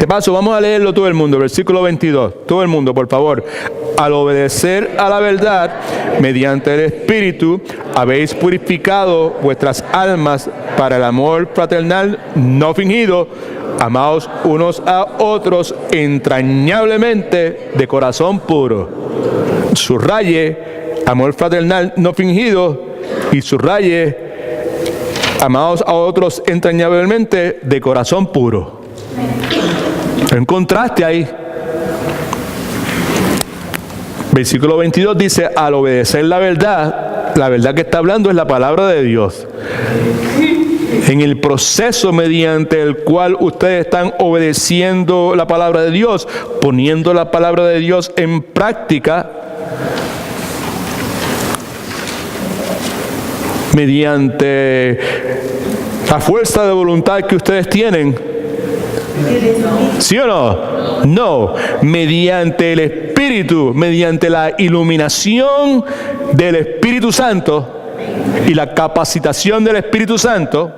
De paso, vamos a leerlo todo el mundo. Versículo 22, todo el mundo, por favor. Al obedecer a la verdad, mediante el Espíritu, habéis purificado vuestras almas para el amor fraternal no fingido. Amaos unos a otros entrañablemente de corazón puro. Subraye, amor fraternal no fingido, y subraye, amaos a otros entrañablemente de corazón puro. Hay un contraste ahí. Versículo 22 dice, al obedecer la verdad que está hablando es la palabra de Dios. En el proceso mediante el cual ustedes están obedeciendo la palabra de Dios, poniendo la palabra de Dios en práctica, mediante la fuerza de voluntad que ustedes tienen. ¿Sí o no? No, mediante el Espíritu Espíritu, mediante la iluminación del Espíritu Santo y la capacitación del Espíritu Santo,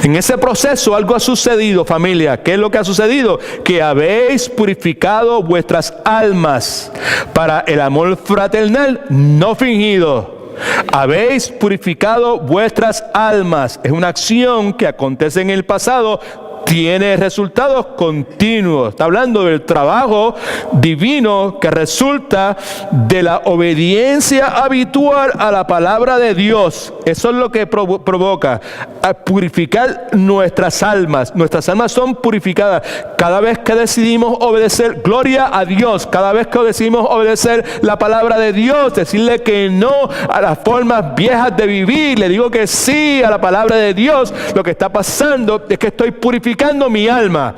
en ese proceso algo ha sucedido, familia. ¿Qué es lo que ha sucedido? Que habéis purificado vuestras almas para el amor fraternal no fingido. Habéis purificado vuestras almas. Es una acción que acontece en el pasado, tiene resultados continuos. Está hablando del trabajo divino que resulta de la obediencia habitual a la palabra de Dios. Eso es lo que provoca a purificar nuestras almas. Nuestras almas son purificadas cada vez que decidimos obedecer. Gloria a Dios. Cada vez que decidimos obedecer la palabra de Dios, decirle que no a las formas viejas de vivir, le digo que sí a la palabra de Dios. Lo que está pasando es que estoy purificando mi alma.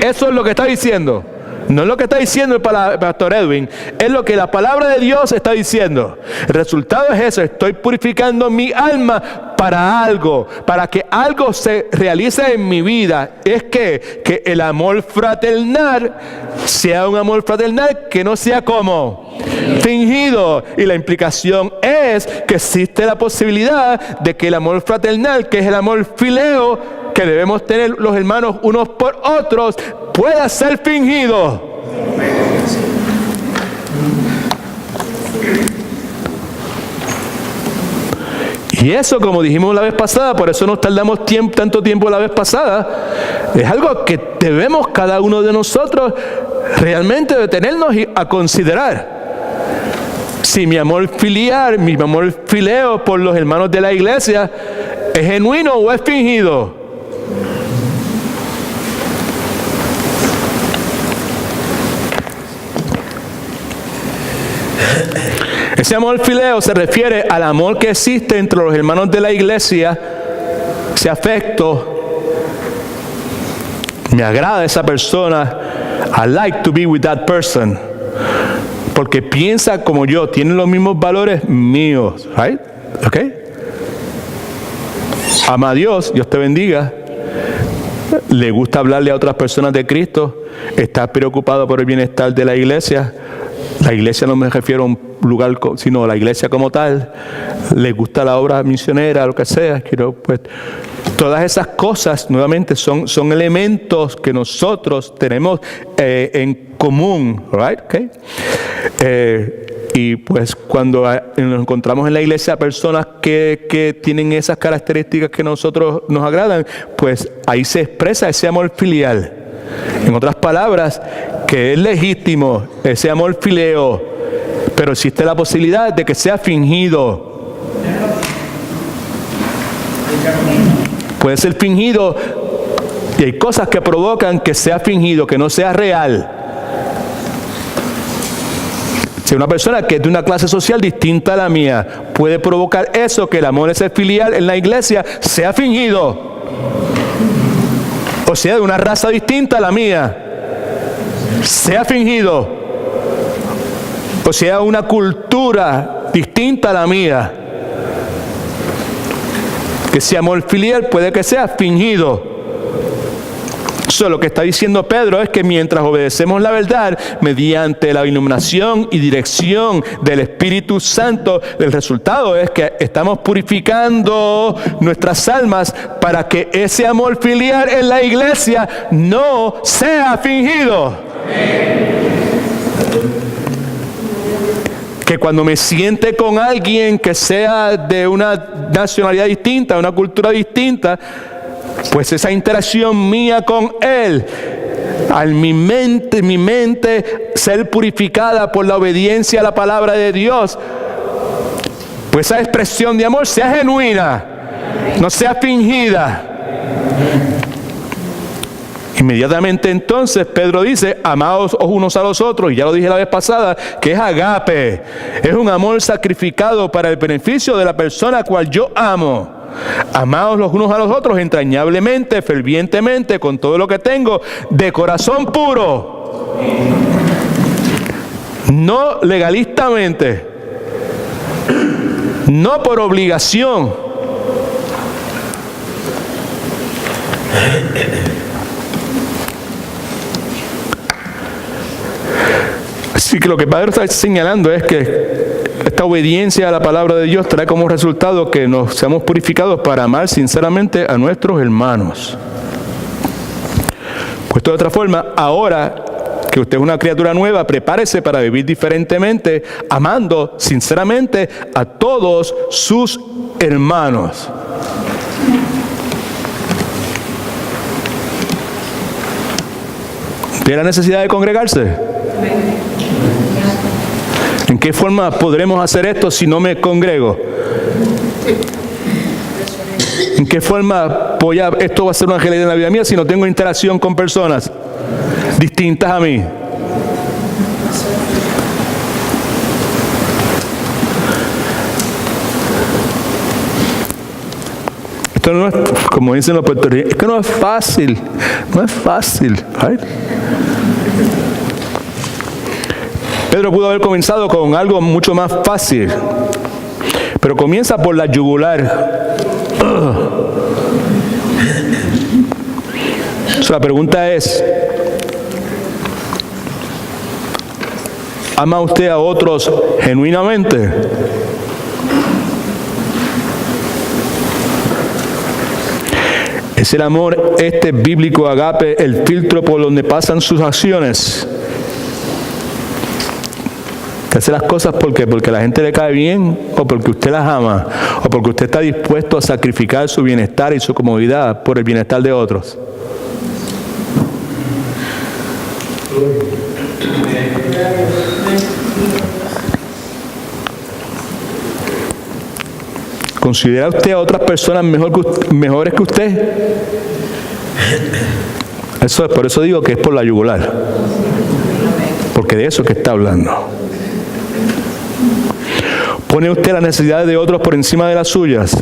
Eso es lo que está diciendo. No es lo que está diciendo el pastor Edwin, es lo que la palabra de Dios está diciendo. El resultado es eso: estoy purificando mi alma para algo, para que algo se realice en mi vida. Es que el amor fraternal sea un amor fraternal que no sea como fingido. Y la implicación es que existe la posibilidad de que el amor fraternal, que es el amor fileo, que debemos tener los hermanos unos por otros, pueda ser fingido. Y eso, como dijimos la vez pasada, por eso nos tardamos tanto tiempo la vez pasada, es algo que debemos cada uno de nosotros realmente detenernos a considerar. Si mi amor filial, mi amor fileo por los hermanos de la iglesia es genuino o es fingido. Ese amor fileo se refiere al amor que existe entre los hermanos de la iglesia, ese afecto. Me agrada esa persona. I like to be with that person. Porque piensa como yo, tiene los mismos valores míos. Right? Okay. Ama a Dios, Dios te bendiga. Le gusta hablarle a otras personas de Cristo. Está preocupado por el bienestar de la iglesia. La iglesia no me refiero a un lugar, sino la iglesia como tal. Le gusta la obra misionera, lo que sea. Pues, todas esas cosas, nuevamente, son elementos que nosotros tenemos en común. Right? Okay. Y pues cuando nos encontramos en la iglesia personas que tienen esas características que nosotros nos agradan, pues ahí se expresa ese amor filial. En otras palabras, que es legítimo ese amor fileo, pero existe la posibilidad de que sea fingido. Puede ser fingido y hay cosas que provocan que sea fingido, que no sea real. Si una persona que es de una clase social distinta a la mía, puede provocar eso, que el amor ese filial en la iglesia sea fingido. O sea, de una raza distinta a la mía, sea fingido. O sea, una cultura distinta a la mía, que ese amor filial puede que sea fingido. Eso, lo que está diciendo Pedro es que mientras obedecemos la verdad mediante la iluminación y dirección del Espíritu Santo, el resultado es que estamos purificando nuestras almas para que ese amor filial en la iglesia no sea fingido. Que cuando me siente con alguien que sea de una nacionalidad distinta, una cultura distinta, pues esa interacción mía con Él, al mi mente ser purificada por la obediencia a la palabra de Dios, pues esa expresión de amor sea genuina, no sea fingida. Inmediatamente entonces Pedro dice: amaos unos a los otros, y ya lo dije la vez pasada, que es agape, es un amor sacrificado para el beneficio de la persona a cual yo amo. Amaos los unos a los otros entrañablemente, fervientemente, con todo lo que tengo, de corazón puro, no legalistamente, no por obligación. Así que lo que Pedro está señalando es que esta obediencia a la palabra de Dios trae como resultado que nos seamos purificados para amar sinceramente a nuestros hermanos. Puesto de otra forma, ahora que usted es una criatura nueva, prepárese para vivir diferentemente, amando sinceramente a todos sus hermanos. ¿Tiene la necesidad de congregarse? ¿En qué forma podremos hacer esto si no me congrego? ¿En qué forma esto va a ser una realidad en la vida mía si no tengo interacción con personas distintas a mí? Esto no es, como dicen los puertorriqueños, es que no es fácil, right? Pedro pudo haber comenzado con algo mucho más fácil, pero comienza por la yugular. La pregunta es, ¿ama usted a otros genuinamente? ¿Es el amor bíblico agape el filtro por donde pasan sus acciones? ¿Que hace las cosas porque la gente le cae bien, o porque usted las ama, o porque usted está dispuesto a sacrificar su bienestar y su comodidad por el bienestar de otros? ¿Considera usted a otras personas mejores que usted? Por eso digo que es por la yugular. Porque de eso es que está hablando. ¿Pone usted las necesidades de otros por encima de las suyas?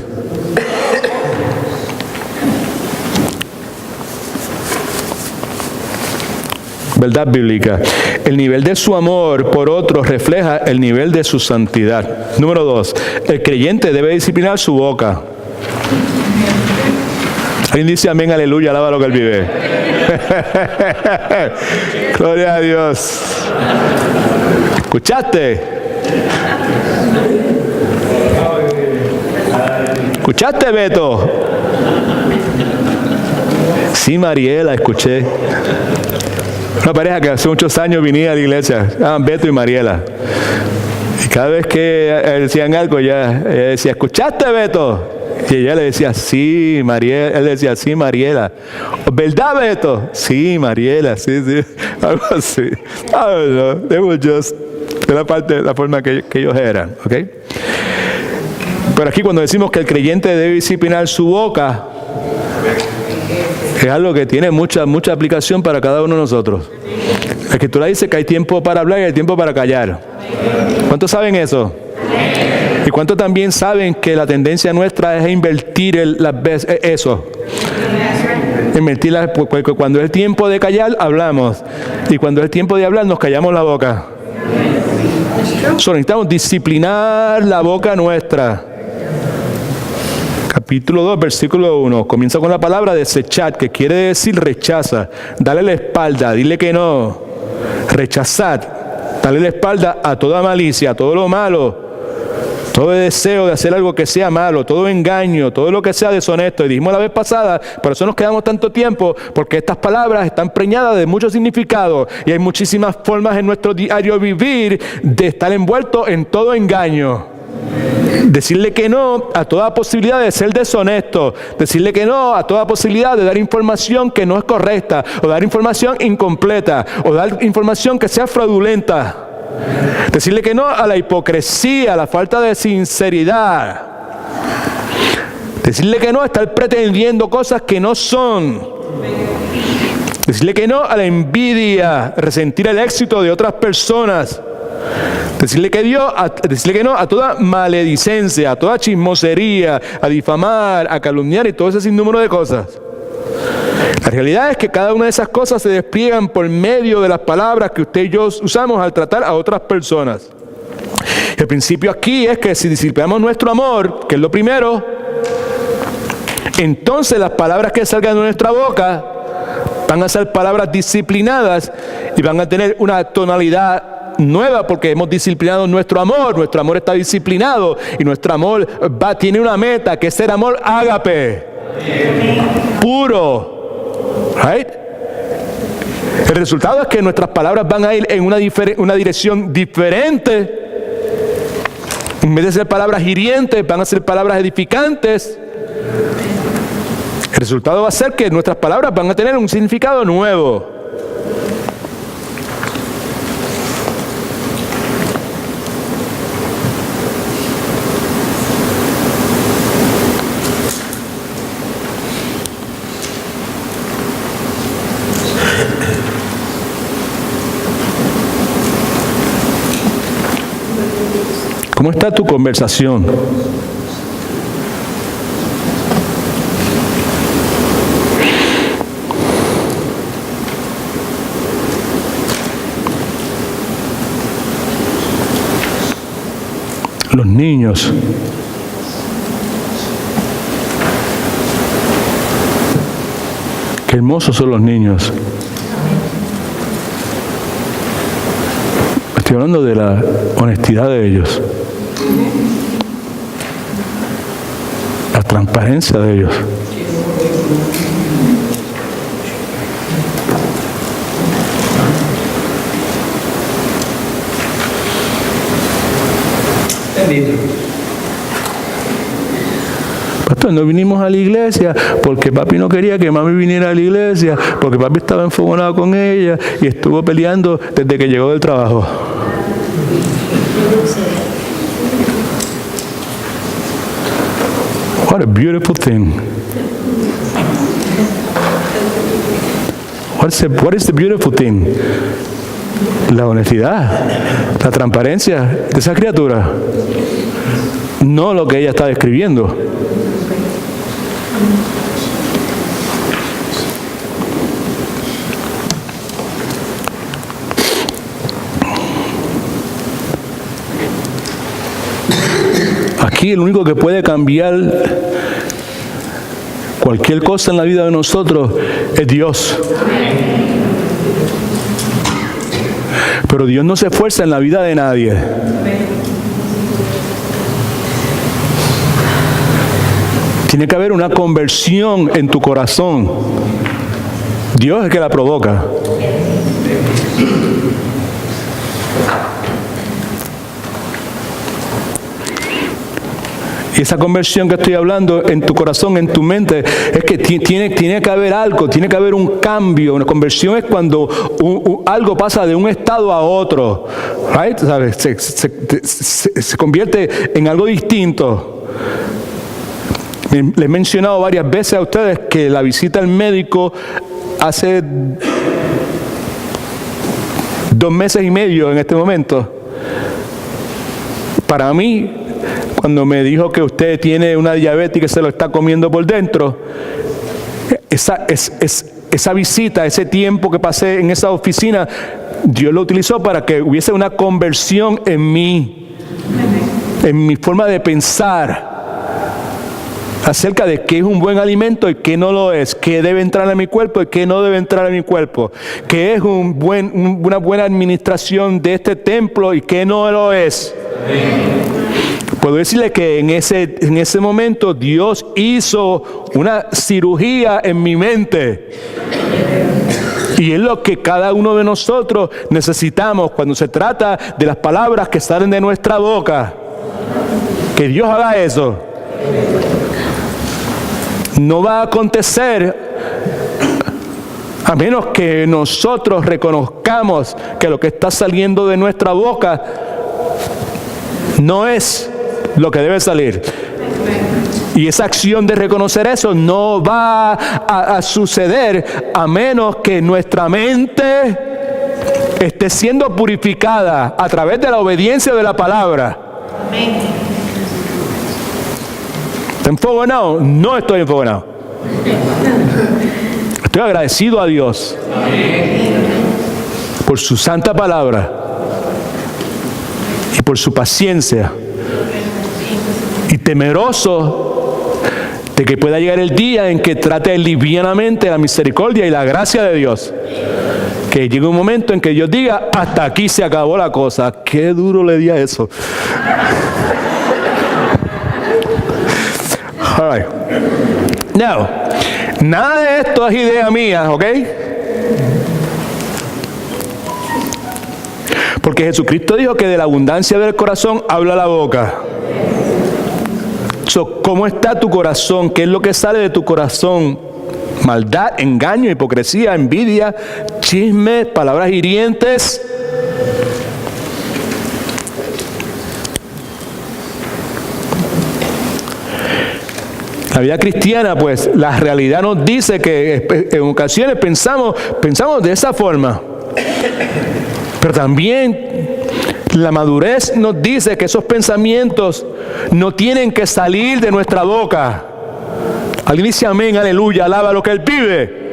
Verdad bíblica. El nivel de su amor por otros refleja el nivel de su santidad. Número 2. El creyente debe disciplinar su boca. ¿Alguien dice amén, aleluya, alaba lo que él vive? Gloria a Dios. ¿Escuchaste? ¿Escuchaste, Beto? Sí, Mariela, escuché. Una pareja que hace muchos años venía a la iglesia, Beto y Mariela. Y cada vez que decían algo, ella decía, ¿escuchaste, Beto? Y ella le decía, sí, Mariela. Él decía, sí, Mariela. ¿Verdad, Beto? Sí, Mariela, sí. Algo así. I don't know. They were just, de la forma que ellos eran, ¿ok? Pero aquí cuando decimos que el creyente debe disciplinar su boca, es algo que tiene mucha aplicación para cada uno de nosotros. La Escritura dice que hay tiempo para hablar y hay tiempo para callar. ¿Cuántos saben eso? ¿Y cuántos también saben que la tendencia nuestra es invertir eso? Porque cuando es el tiempo de callar, hablamos. Y cuando es el tiempo de hablar, nos callamos la boca. Necesitamos disciplinar la boca nuestra. Capítulo 2, versículo 1. Comienza con la palabra desechar, que quiere decir rechaza. Dale la espalda, dile que no. Rechazad. Dale la espalda a toda malicia, a todo lo malo. Todo deseo de hacer algo que sea malo, todo engaño, todo lo que sea deshonesto. Y dijimos la vez pasada, por eso nos quedamos tanto tiempo, porque estas palabras están preñadas de mucho significado. Y hay muchísimas formas en nuestro diario vivir de estar envuelto en todo engaño. Decirle que no a toda posibilidad de ser deshonesto. Decirle que no a toda posibilidad de dar información que no es correcta, o dar información incompleta, o dar información que sea fraudulenta. Decirle que no a la hipocresía, a la falta de sinceridad. Decirle que no a estar pretendiendo cosas que no son. Decirle que no a la envidia, resentir el éxito de otras personas. Decirle que no a toda maledicencia, a toda chismosería, a difamar, a calumniar y todo ese sinnúmero de cosas. La realidad es que cada una de esas cosas se despliegan por medio de las palabras que usted y yo usamos al tratar a otras personas. El principio aquí es que si disciplinamos nuestro amor, que es lo primero, entonces las palabras que salgan de nuestra boca van a ser palabras disciplinadas y van a tener una tonalidad nueva porque hemos disciplinado nuestro amor. Nuestro amor está disciplinado y nuestro amor tiene una meta, que es el amor ágape, puro. Right? El resultado es que nuestras palabras van a ir en una dirección diferente. En vez de ser palabras hirientes, van a ser palabras edificantes. El resultado va a ser que nuestras palabras van a tener un significado nuevo. ¿Cómo está tu conversación? Los niños. Qué hermosos son los niños. Estoy hablando de la honestidad de ellos. La transparencia de ellos. Pastor, no vinimos a la iglesia porque papi no quería que mami viniera a la iglesia, porque papi estaba enfogonado con ella y estuvo peleando desde que llegó del trabajo. What a beautiful thing. What is the beautiful thing? La honestidad, la transparencia de esa criatura. No lo que ella está describiendo. Aquí el único que puede cambiar cualquier cosa en la vida de nosotros es Dios. Pero Dios no se esfuerza en la vida de nadie. Tiene que haber una conversión en tu corazón. Dios es el que la provoca. Y esa conversión que estoy hablando en tu corazón, en tu mente, es que tiene que haber algo, tiene que haber un cambio. Una conversión es cuando algo pasa de un estado a otro, right? ¿Sabes? Se convierte en algo distinto. Les he mencionado varias veces a ustedes que la visita al médico hace 2 meses y medio en este momento. Para mí, cuando me dijo que usted tiene una diabetes y que se lo está comiendo por dentro, esa visita, ese tiempo que pasé en esa oficina, Dios lo utilizó para que hubiese una conversión en mí, en mi forma de pensar acerca de qué es un buen alimento y qué no lo es, qué debe entrar en mi cuerpo y qué no debe entrar en mi cuerpo, qué es una buena administración de este templo y qué no lo es. Puedo decirle que en ese momento Dios hizo una cirugía en mi mente. Y es lo que cada uno de nosotros necesitamos cuando se trata de las palabras que salen de nuestra boca. Que Dios haga eso. No va a acontecer a menos que nosotros reconozcamos que lo que está saliendo de nuestra boca no es lo que debe salir. Y esa acción de reconocer eso no va a suceder a menos que nuestra mente esté siendo purificada a través de la obediencia de la palabra. ¿Está enfogonado? No estoy enfogonado. Estoy agradecido a Dios por su santa palabra y por su paciencia, y temeroso de que pueda llegar el día en que trate livianamente la misericordia y la gracia de Dios, Que llegue un momento en que Dios diga, hasta aquí se acabó la cosa. Qué duro le di a eso. All right. Now, nada de esto es idea mía, ¿ok? Porque Jesucristo dijo que de la abundancia del corazón habla la boca. So, ¿cómo está tu corazón? ¿Qué es lo que sale de tu corazón? Maldad, engaño, hipocresía, envidia, chismes, palabras hirientes. La vida cristiana, pues, la realidad nos dice que en ocasiones pensamos de esa forma. Pero también la madurez nos dice que esos pensamientos no tienen que salir de nuestra boca. Alguien dice amén, aleluya, alaba lo que Él vive.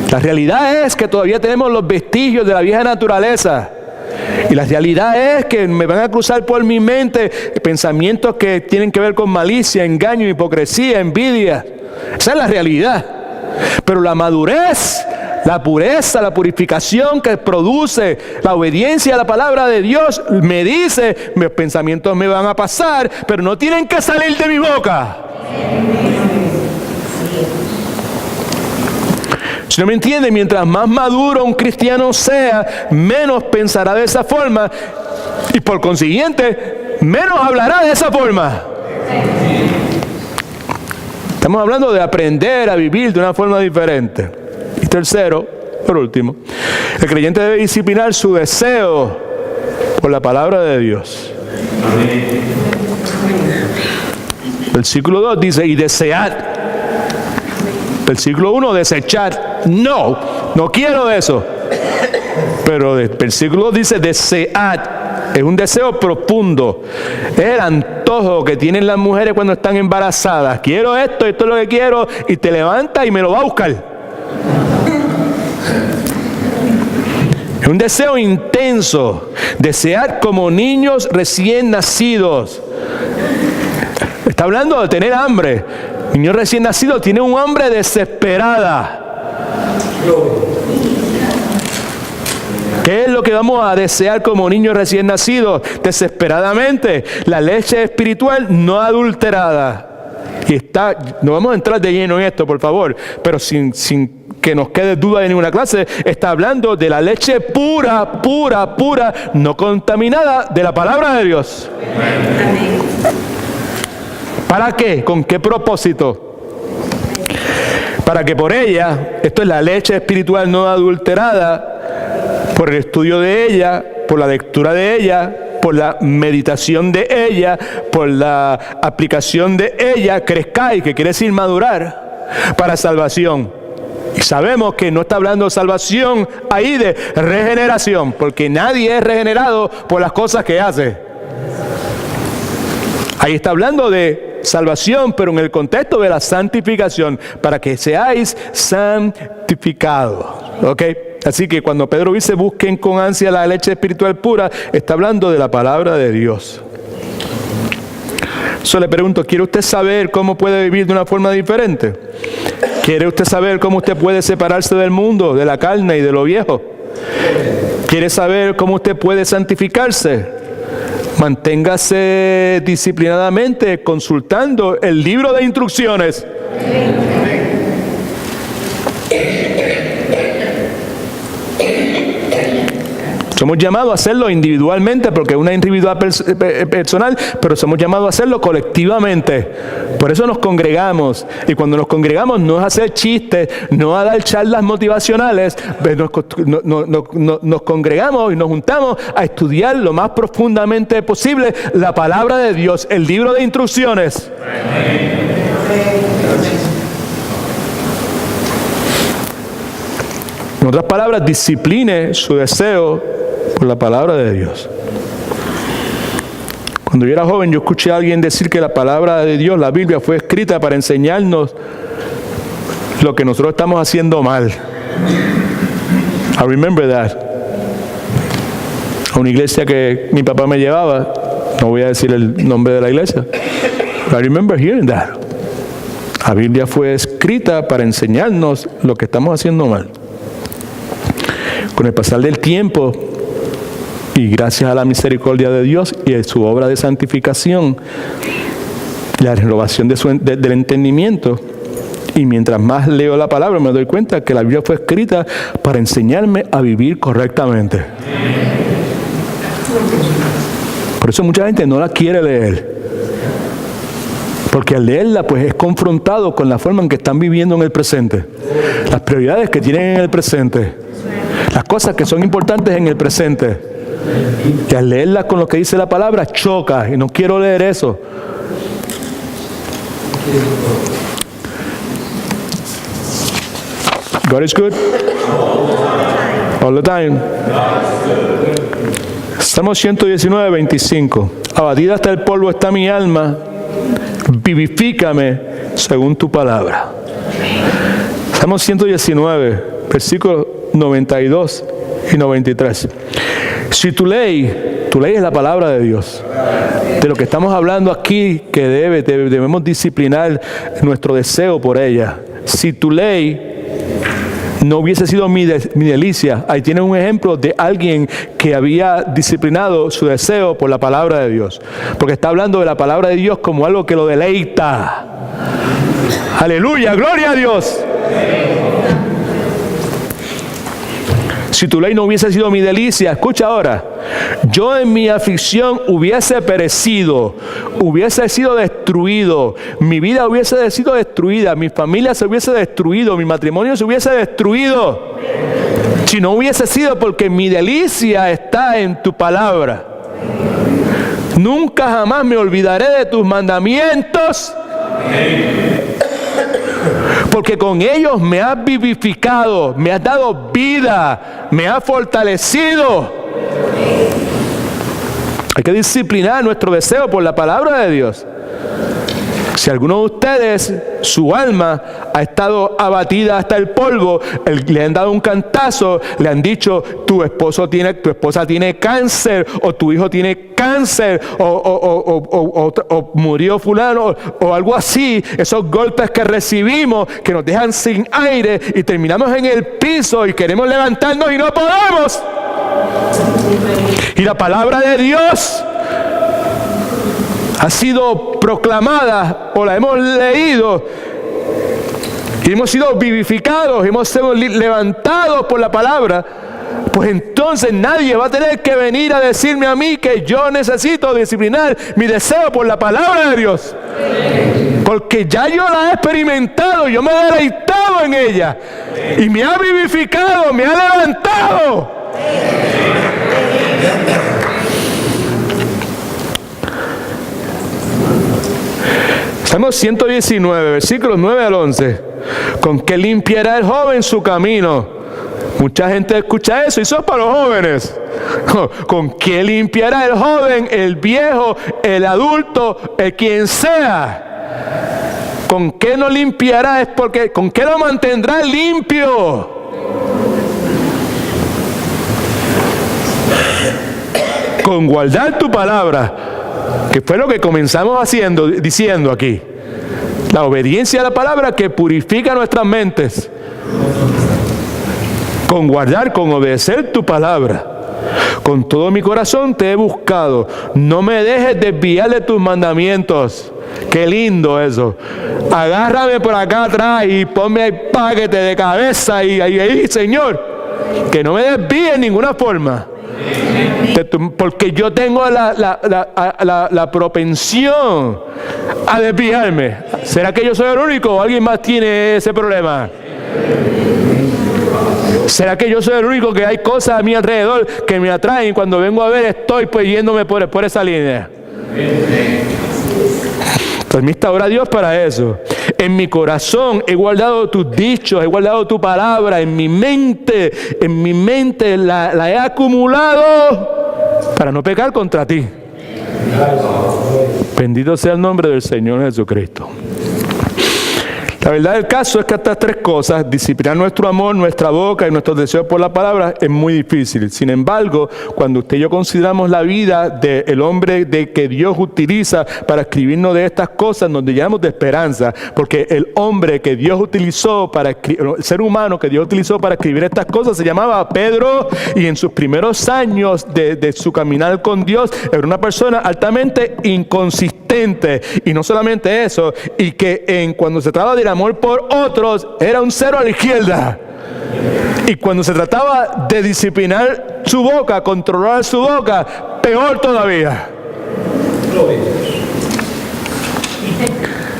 La realidad es que todavía tenemos los vestigios de la vieja naturaleza. Y la realidad es que me van a cruzar por mi mente pensamientos que tienen que ver con malicia, engaño, hipocresía, envidia. Esa es la realidad. Pero la madurez, la pureza, la purificación que produce la obediencia a la palabra de Dios me dice, mis pensamientos me van a pasar, pero no tienen que salir de mi boca. Si no me entiende, mientras más maduro un cristiano sea, menos pensará de esa forma y por consiguiente, menos hablará de esa forma. Estamos hablando de aprender a vivir de una forma diferente. Y tercero, por último, el creyente debe disciplinar su deseo por la palabra de Dios. Versículo 2 dice, y desead. Versículo 1, desechar. No quiero eso. Pero el versículo 2 dice, desead. Es un deseo profundo. Es el antojo que tienen las mujeres cuando están embarazadas. Quiero esto es lo que quiero. Y te levantas y me lo va a buscar. Es un deseo intenso. Desear como niños recién nacidos. Está hablando de tener hambre. Niños recién nacidos tienen un hambre desesperada. ¿Qué es lo que vamos a desear como niños recién nacidos? Desesperadamente, la leche espiritual no adulterada. Y no vamos a entrar de lleno en esto, por favor, pero sin que nos quede duda de ninguna clase, está hablando de la leche pura, no contaminada de la palabra de Dios. Amén. ¿Para qué? ¿Con qué propósito? Para que por ella, esto es la leche espiritual no adulterada, por el estudio de ella, por la lectura de ella, por la meditación de ella, por la aplicación de ella, crezcáis, que quiere decir madurar, para salvación. Y sabemos que no está hablando de salvación ahí de regeneración, porque nadie es regenerado por las cosas que hace. Ahí está hablando de salvación, pero en el contexto de la santificación, para que seáis santificados. ¿Ok? Así que cuando Pedro dice busquen con ansia la leche espiritual pura, está hablando de la palabra de Dios. Yo le pregunto, ¿quiere usted saber cómo puede vivir de una forma diferente? ¿Quiere usted saber cómo usted puede separarse del mundo, de la carne y de lo viejo? ¿Quiere saber cómo usted puede santificarse? Manténgase disciplinadamente consultando el libro de instrucciones. Somos llamados a hacerlo individualmente porque es una individual personal, pero somos llamados a hacerlo colectivamente. Por eso nos congregamos. Y cuando nos congregamos no es hacer chistes, no a dar charlas motivacionales. Nos congregamos y nos juntamos a estudiar lo más profundamente posible la palabra de Dios, el libro de instrucciones. En otras palabras, discipline su deseo por la palabra de Dios. Cuando yo era joven, yo escuché a alguien decir que la palabra de Dios, la Biblia, fue escrita para enseñarnos lo que nosotros estamos haciendo mal. I remember that. A una iglesia que mi papá me llevaba, no voy a decir el nombre de la iglesia, but I remember hearing that. La Biblia fue escrita para enseñarnos lo que estamos haciendo mal. Con el pasar del tiempo y gracias a la misericordia de Dios y a su obra de santificación, la renovación del entendimiento, y mientras más leo la palabra me doy cuenta que la Biblia fue escrita para enseñarme a vivir correctamente. Por eso mucha gente no la quiere leer, porque al leerla pues es confrontado con la forma en que están viviendo en el presente, las prioridades que tienen en el presente, las cosas que son importantes en el presente, y al leerla con lo que dice la palabra choca, y no quiero leer eso. God is good all the time. Salmos 119, 25. Abatida hasta el polvo está mi alma, vivifícame según tu palabra. Salmos 119, versículos 92 y 93. Si tu ley es la palabra de Dios. De lo que estamos hablando aquí, que debemos disciplinar nuestro deseo por ella. Si tu ley no hubiese sido mi delicia, ahí tiene un ejemplo de alguien que había disciplinado su deseo por la palabra de Dios. Porque está hablando de la palabra de Dios como algo que lo deleita. Aleluya, gloria a Dios. Si tu ley no hubiese sido mi delicia, escucha ahora, yo en mi aflicción hubiese perecido, hubiese sido destruido, mi vida hubiese sido destruida, mi familia se hubiese destruido, mi matrimonio se hubiese destruido, si no hubiese sido porque mi delicia está en tu palabra. Nunca jamás me olvidaré de tus mandamientos, porque con ellos me has vivificado, me has dado vida, me has fortalecido. Hay que disciplinar nuestro deseo por la palabra de Dios. Si alguno de ustedes, su alma ha estado abatida hasta el polvo, le han dado un cantazo, le han dicho, tu esposa tiene cáncer, o tu hijo tiene cáncer, o murió fulano, o algo así, esos golpes que recibimos, que nos dejan sin aire, y terminamos en el piso, y queremos levantarnos y no podemos. Y la palabra de Dios ha sido proclamada o la hemos leído y hemos sido vivificados, hemos sido levantados por la palabra, pues entonces nadie va a tener que venir a decirme a mí que yo necesito disciplinar mi deseo por la palabra de Dios, porque ya yo la he experimentado, yo me he deleitado en ella y me ha vivificado, me ha levantado. Salmos 119, versículos 9 al 11. ¿Con qué limpiará el joven su camino? Mucha gente escucha eso y eso es para los jóvenes. ¿Con qué limpiará el joven, el viejo, el adulto, el quien sea? ¿Con qué no limpiará? Es porque ¿con qué lo mantendrá limpio? Con guardar tu palabra, que fue lo que comenzamos diciendo aquí. La obediencia a la palabra que purifica nuestras mentes. Con guardar, con obedecer tu palabra. Con todo mi corazón te he buscado. No me dejes desviar de tus mandamientos. Qué lindo eso. Agárrame por acá atrás y ponme el paquete de cabeza y ahí, Señor. Que no me desvíe en ninguna forma. Porque yo tengo la propensión a desviarme. ¿Será que yo soy el único o alguien más tiene ese problema? ¿Será que yo soy el único que hay cosas a mi alrededor que me atraen y cuando vengo a ver estoy pues yéndome por esa línea? Permita ahora a Dios para eso. En mi corazón he guardado tus dichos, he guardado tu palabra en mi mente la he acumulado para no pecar contra ti. Bendito sea el nombre del Señor Jesucristo. La verdad del caso es que estas tres cosas, disciplinar nuestro amor, nuestra boca y nuestros deseos por la palabra, es muy difícil. Sin embargo, cuando usted y yo consideramos la vida del hombre que Dios utiliza para escribirnos de estas cosas, nos llenamos de esperanza, porque el hombre que Dios utilizó el ser humano que Dios utilizó para escribir estas cosas se llamaba Pedro, y en sus primeros años de su caminar con Dios era una persona altamente inconsistente, y no solamente eso, y que cuando se trataba del amor por otros era un cero a la izquierda, y cuando se trataba de disciplinar su boca, controlar su boca, peor todavía.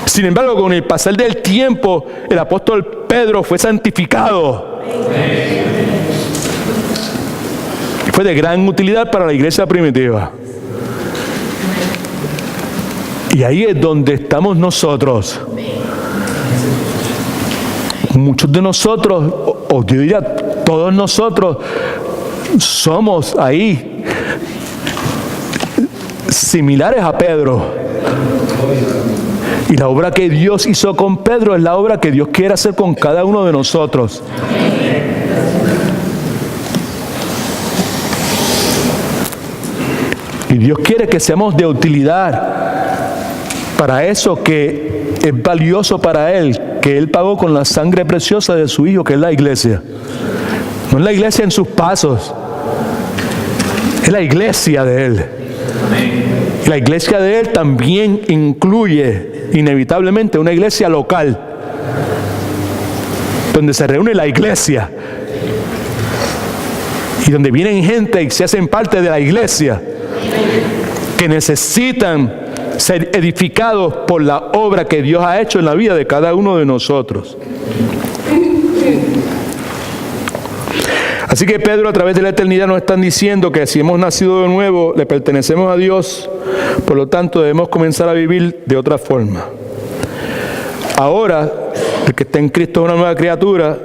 Sin embargo, con el pasar del tiempo, el apóstol Pedro fue santificado. Fue de gran utilidad para la iglesia primitiva. Y ahí es donde estamos nosotros. Muchos de nosotros, o yo diría todos nosotros, somos ahí similares a Pedro. Y la obra que Dios hizo con Pedro es la obra que Dios quiere hacer con cada uno de nosotros. Y Dios quiere que seamos de utilidad para eso que es valioso para Él, que Él pagó con la sangre preciosa de su Hijo, que es la iglesia. No es la iglesia en sus pasos, es la iglesia de Él. La iglesia de Él también incluye inevitablemente una iglesia local, donde se reúne la iglesia y donde vienen gente y se hacen parte de la iglesia, que necesitan ser edificados por la obra que Dios ha hecho en la vida de cada uno de nosotros. Así que Pedro, a través de la eternidad, nos están diciendo que si hemos nacido de nuevo, le pertenecemos a Dios, por lo tanto debemos comenzar a vivir de otra forma. Ahora, el que está en Cristo es una nueva criatura,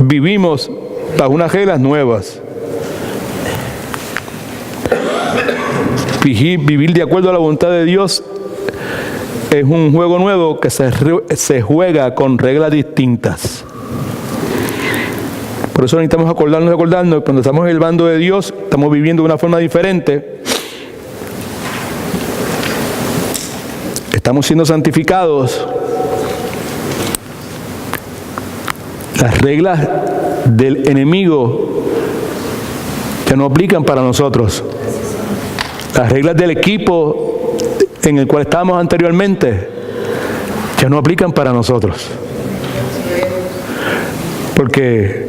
vivimos bajo unas reglas nuevas. Vivir de acuerdo a la voluntad de Dios es un juego nuevo que se juega con reglas distintas. Por eso necesitamos acordarnos, cuando estamos en el bando de Dios, estamos viviendo de una forma diferente. Estamos siendo santificados. Las reglas del enemigo ya no aplican para nosotros. Las reglas del equipo en el cual estábamos anteriormente ya no aplican para nosotros. Porque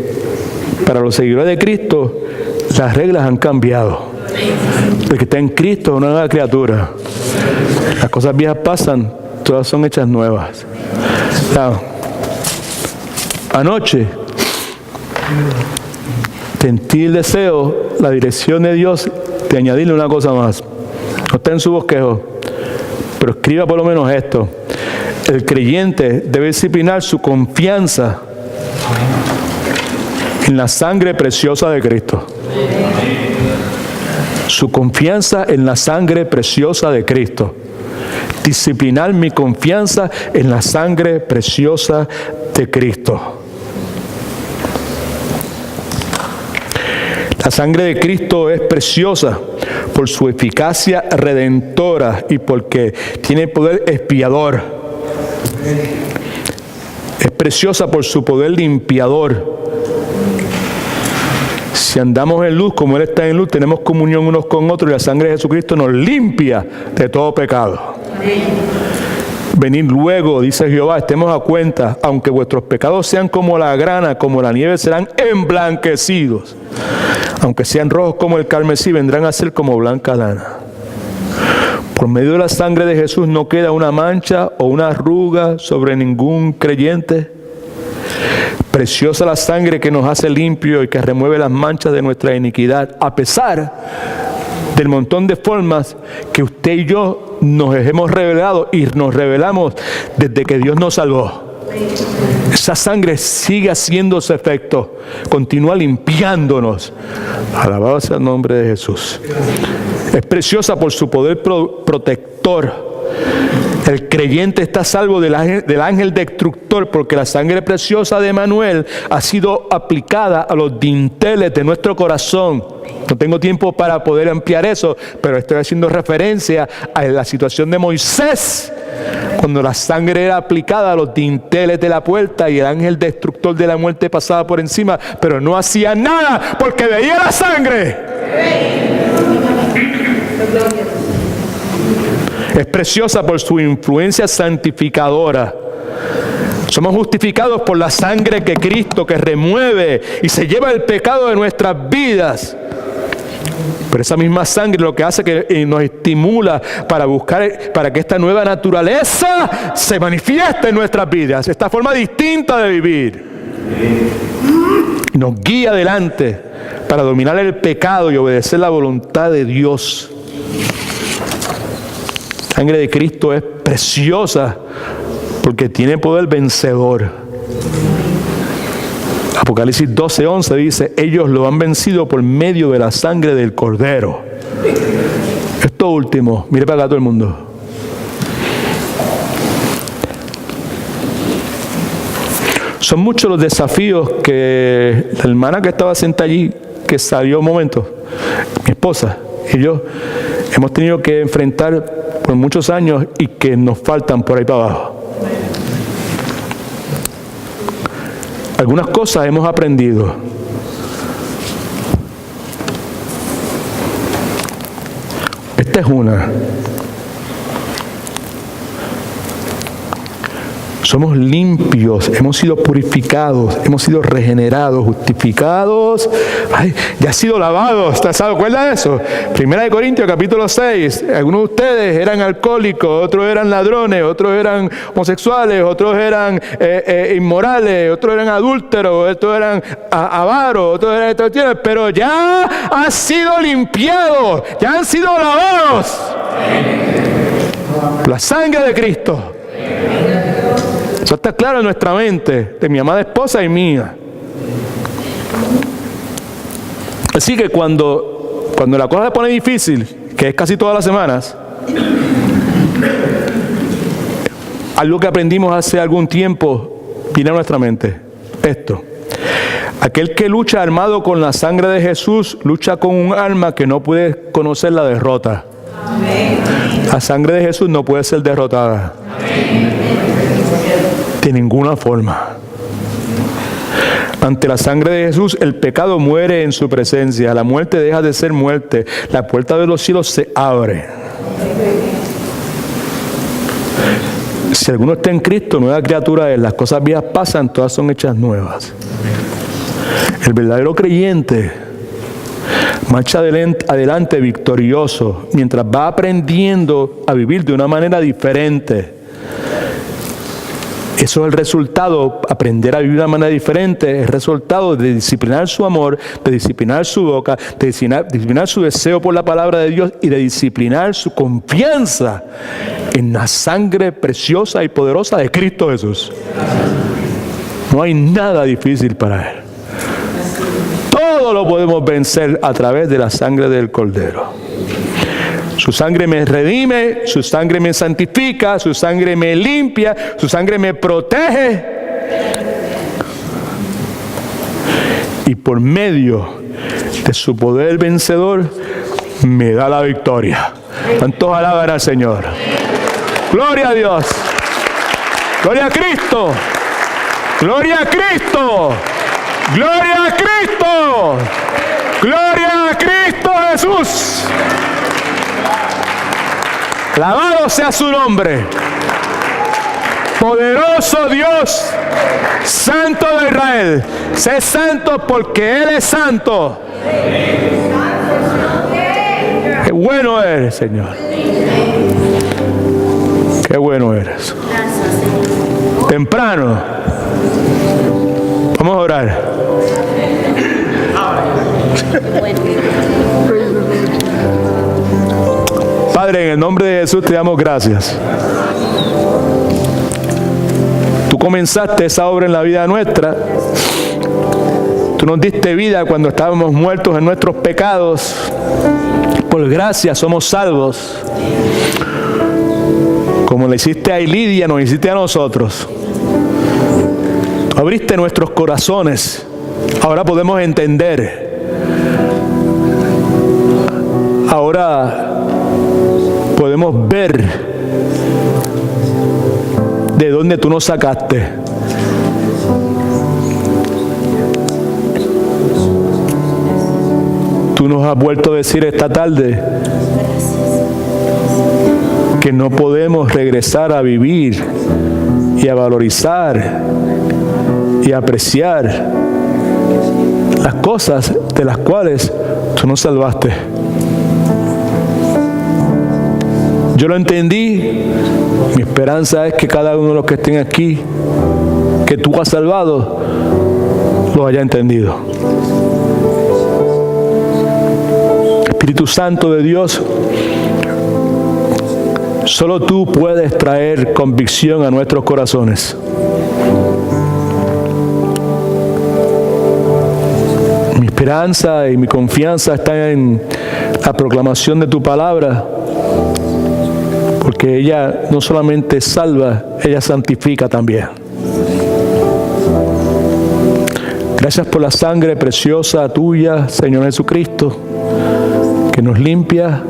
para los seguidores de Cristo, las reglas han cambiado. El que está en Cristo es una nueva criatura. Las cosas viejas pasan, todas son hechas nuevas. Anoche sentí el deseo, la dirección de Dios, de añadirle una cosa más. No está en su bosquejo, pero escriba por lo menos esto. El creyente debe disciplinar su confianza en la sangre preciosa de Cristo. Su confianza en la sangre preciosa de Cristo. Disciplinar mi confianza en la sangre preciosa de Cristo. La sangre de Cristo es preciosa por su eficacia redentora y porque tiene poder expiador. Es preciosa por su poder limpiador. Si andamos en luz como Él está en luz, tenemos comunión unos con otros y la sangre de Jesucristo nos limpia de todo pecado. Venid luego, dice Jehová, estemos a cuenta, aunque vuestros pecados sean como la grana, como la nieve, serán emblanquecidos. Aunque sean rojos como el carmesí, vendrán a ser como blanca lana. Por medio de la sangre de Jesús no queda una mancha o una arruga sobre ningún creyente. Preciosa la sangre que nos hace limpio y que remueve las manchas de nuestra iniquidad, a pesar del montón de formas que usted y yo nos hemos revelado y nos revelamos desde que Dios nos salvó. Esa sangre sigue haciendo su efecto, continúa limpiándonos. Alabado sea el nombre de Jesús. Es preciosa por su poder protector. El creyente está salvo del ángel destructor, porque la sangre preciosa de Emanuel ha sido aplicada a los dinteles de nuestro corazón. No tengo tiempo para poder ampliar eso, pero estoy haciendo referencia a la situación de Moisés, cuando la sangre era aplicada a los dinteles de la puerta y el ángel destructor de la muerte pasaba por encima, pero no hacía nada porque veía la sangre. Es preciosa por su influencia santificadora. Somos justificados por la sangre que Cristo, que remueve y se lleva el pecado de nuestras vidas. Pero esa misma sangre lo que hace que nos estimula para buscar, para que esta nueva naturaleza se manifieste en nuestras vidas, esta forma distinta de vivir. Nos guía adelante para dominar el pecado y obedecer la voluntad de Dios. La sangre de Cristo es preciosa porque tiene poder vencedor. Apocalipsis 12:11 dice: ellos lo han vencido por medio de la sangre del Cordero. Esto último, mire para acá todo el mundo. Son muchos los desafíos que la hermana que estaba sentada allí, que salió un momento, mi esposa y yo, hemos tenido que enfrentar por muchos años y que nos faltan por ahí para abajo. Algunas cosas hemos aprendido. Esta es una. Somos limpios, hemos sido purificados, hemos sido regenerados, justificados, ya ha sido lavados. ¿Te acuerdas de eso? Primera de Corintios capítulo 6, algunos de ustedes eran alcohólicos, otros eran ladrones, otros eran homosexuales, otros eran inmorales, otros eran adúlteros, otros eran avaros, otros eran extorsiones, pero ya han sido limpiados, ya han sido lavados. La sangre de Cristo. Eso está claro en nuestra mente, de mi amada esposa y mía. Así que cuando la cosa se pone difícil, que es casi todas las semanas, algo que aprendimos hace algún tiempo viene a nuestra mente. Esto: aquel que lucha armado con la sangre de Jesús, lucha con un alma que no puede conocer la derrota. La sangre de Jesús no puede ser derrotada. De ninguna forma. Ante la sangre de Jesús, el pecado muere en su presencia. La muerte deja de ser muerte. La puerta de los cielos se abre. Si alguno está en Cristo, nueva criatura es. Las cosas viejas pasan, todas son hechas nuevas. El verdadero creyente marcha adelante victorioso mientras va aprendiendo a vivir de una manera diferente. Eso es el resultado, aprender a vivir de una manera diferente, es el resultado de disciplinar su amor, de disciplinar su boca, de disciplinar su deseo por la palabra de Dios y de disciplinar su confianza en la sangre preciosa y poderosa de Cristo Jesús. No hay nada difícil para Él. Todo lo podemos vencer a través de la sangre del Cordero. Su sangre me redime, su sangre me santifica, su sangre me limpia, su sangre me protege. Y por medio de su poder vencedor, me da la victoria. ¿Cuántos alaban al Señor? ¡Gloria a Dios! ¡Gloria a Cristo! ¡Gloria a Cristo! ¡Gloria a Cristo! ¡Gloria a Cristo Jesús! Alabado sea su nombre. Poderoso Dios, Santo de Israel. Sé santo porque Él es santo. Qué bueno eres, Señor. Qué bueno eres. Temprano. Vamos a orar. Padre, en el nombre de Jesús te damos gracias. Tú comenzaste esa obra en la vida nuestra. Tú nos diste vida cuando estábamos muertos en nuestros pecados. Por gracia somos salvos. Como le hiciste a Lidia, nos hiciste a nosotros. Tú abriste nuestros corazones. Ahora podemos entender. Ahora podemos ver de dónde tú nos sacaste. Tú nos has vuelto a decir esta tarde que no podemos regresar a vivir y a valorizar y a apreciar las cosas de las cuales tú nos salvaste. Yo lo entendí. Mi esperanza es que cada uno de los que estén aquí, que tú has salvado, lo haya entendido. Espíritu Santo de Dios, solo tú puedes traer convicción a nuestros corazones. Mi esperanza y mi confianza están en la proclamación de tu palabra, porque ella no solamente salva, ella santifica también. Gracias por la sangre preciosa tuya, Señor Jesucristo, que nos limpia,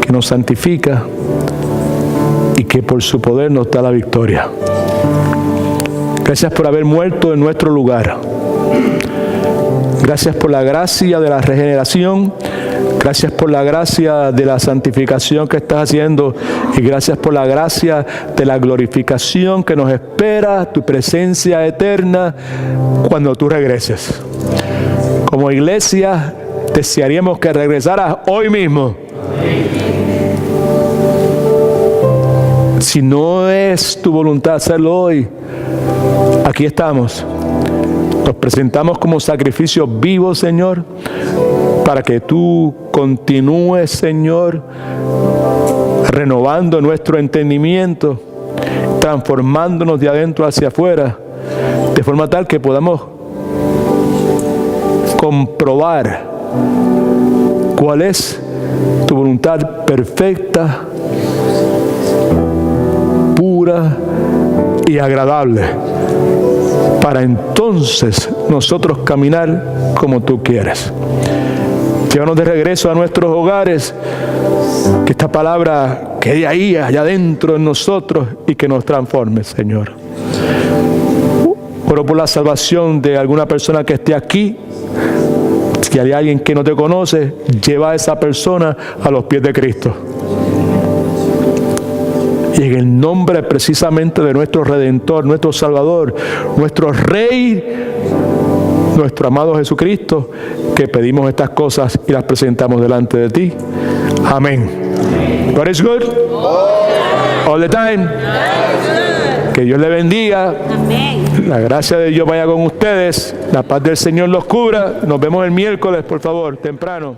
que nos santifica y que por su poder nos da la victoria. Gracias por haber muerto en nuestro lugar. Gracias por la gracia de la regeneración. Gracias por la gracia de la santificación que estás haciendo y gracias por la gracia de la glorificación que nos espera, tu presencia eterna cuando tú regreses. Como iglesia desearíamos que regresaras hoy mismo. Si no es tu voluntad hacerlo hoy, aquí estamos. Nos presentamos como sacrificio vivo, Señor, para que tú continúes, Señor, renovando nuestro entendimiento, transformándonos de adentro hacia afuera, de forma tal que podamos comprobar cuál es tu voluntad perfecta, pura y agradable, para entonces nosotros caminar como tú quieres. Llévanos de regreso a nuestros hogares, que esta palabra quede ahí, allá adentro en nosotros y que nos transforme, Señor. Oro por la salvación de alguna persona que esté aquí. Si hay alguien que no te conoce, lleva a esa persona a los pies de Cristo. Y en el nombre precisamente de nuestro Redentor, nuestro Salvador, nuestro Rey, nuestro amado Jesucristo, que pedimos estas cosas y las presentamos delante de ti. Amén. God is good. All the time. Que Dios le bendiga. Amén. La gracia de Dios vaya con ustedes. La paz del Señor los cubra. Nos vemos el miércoles, por favor, temprano.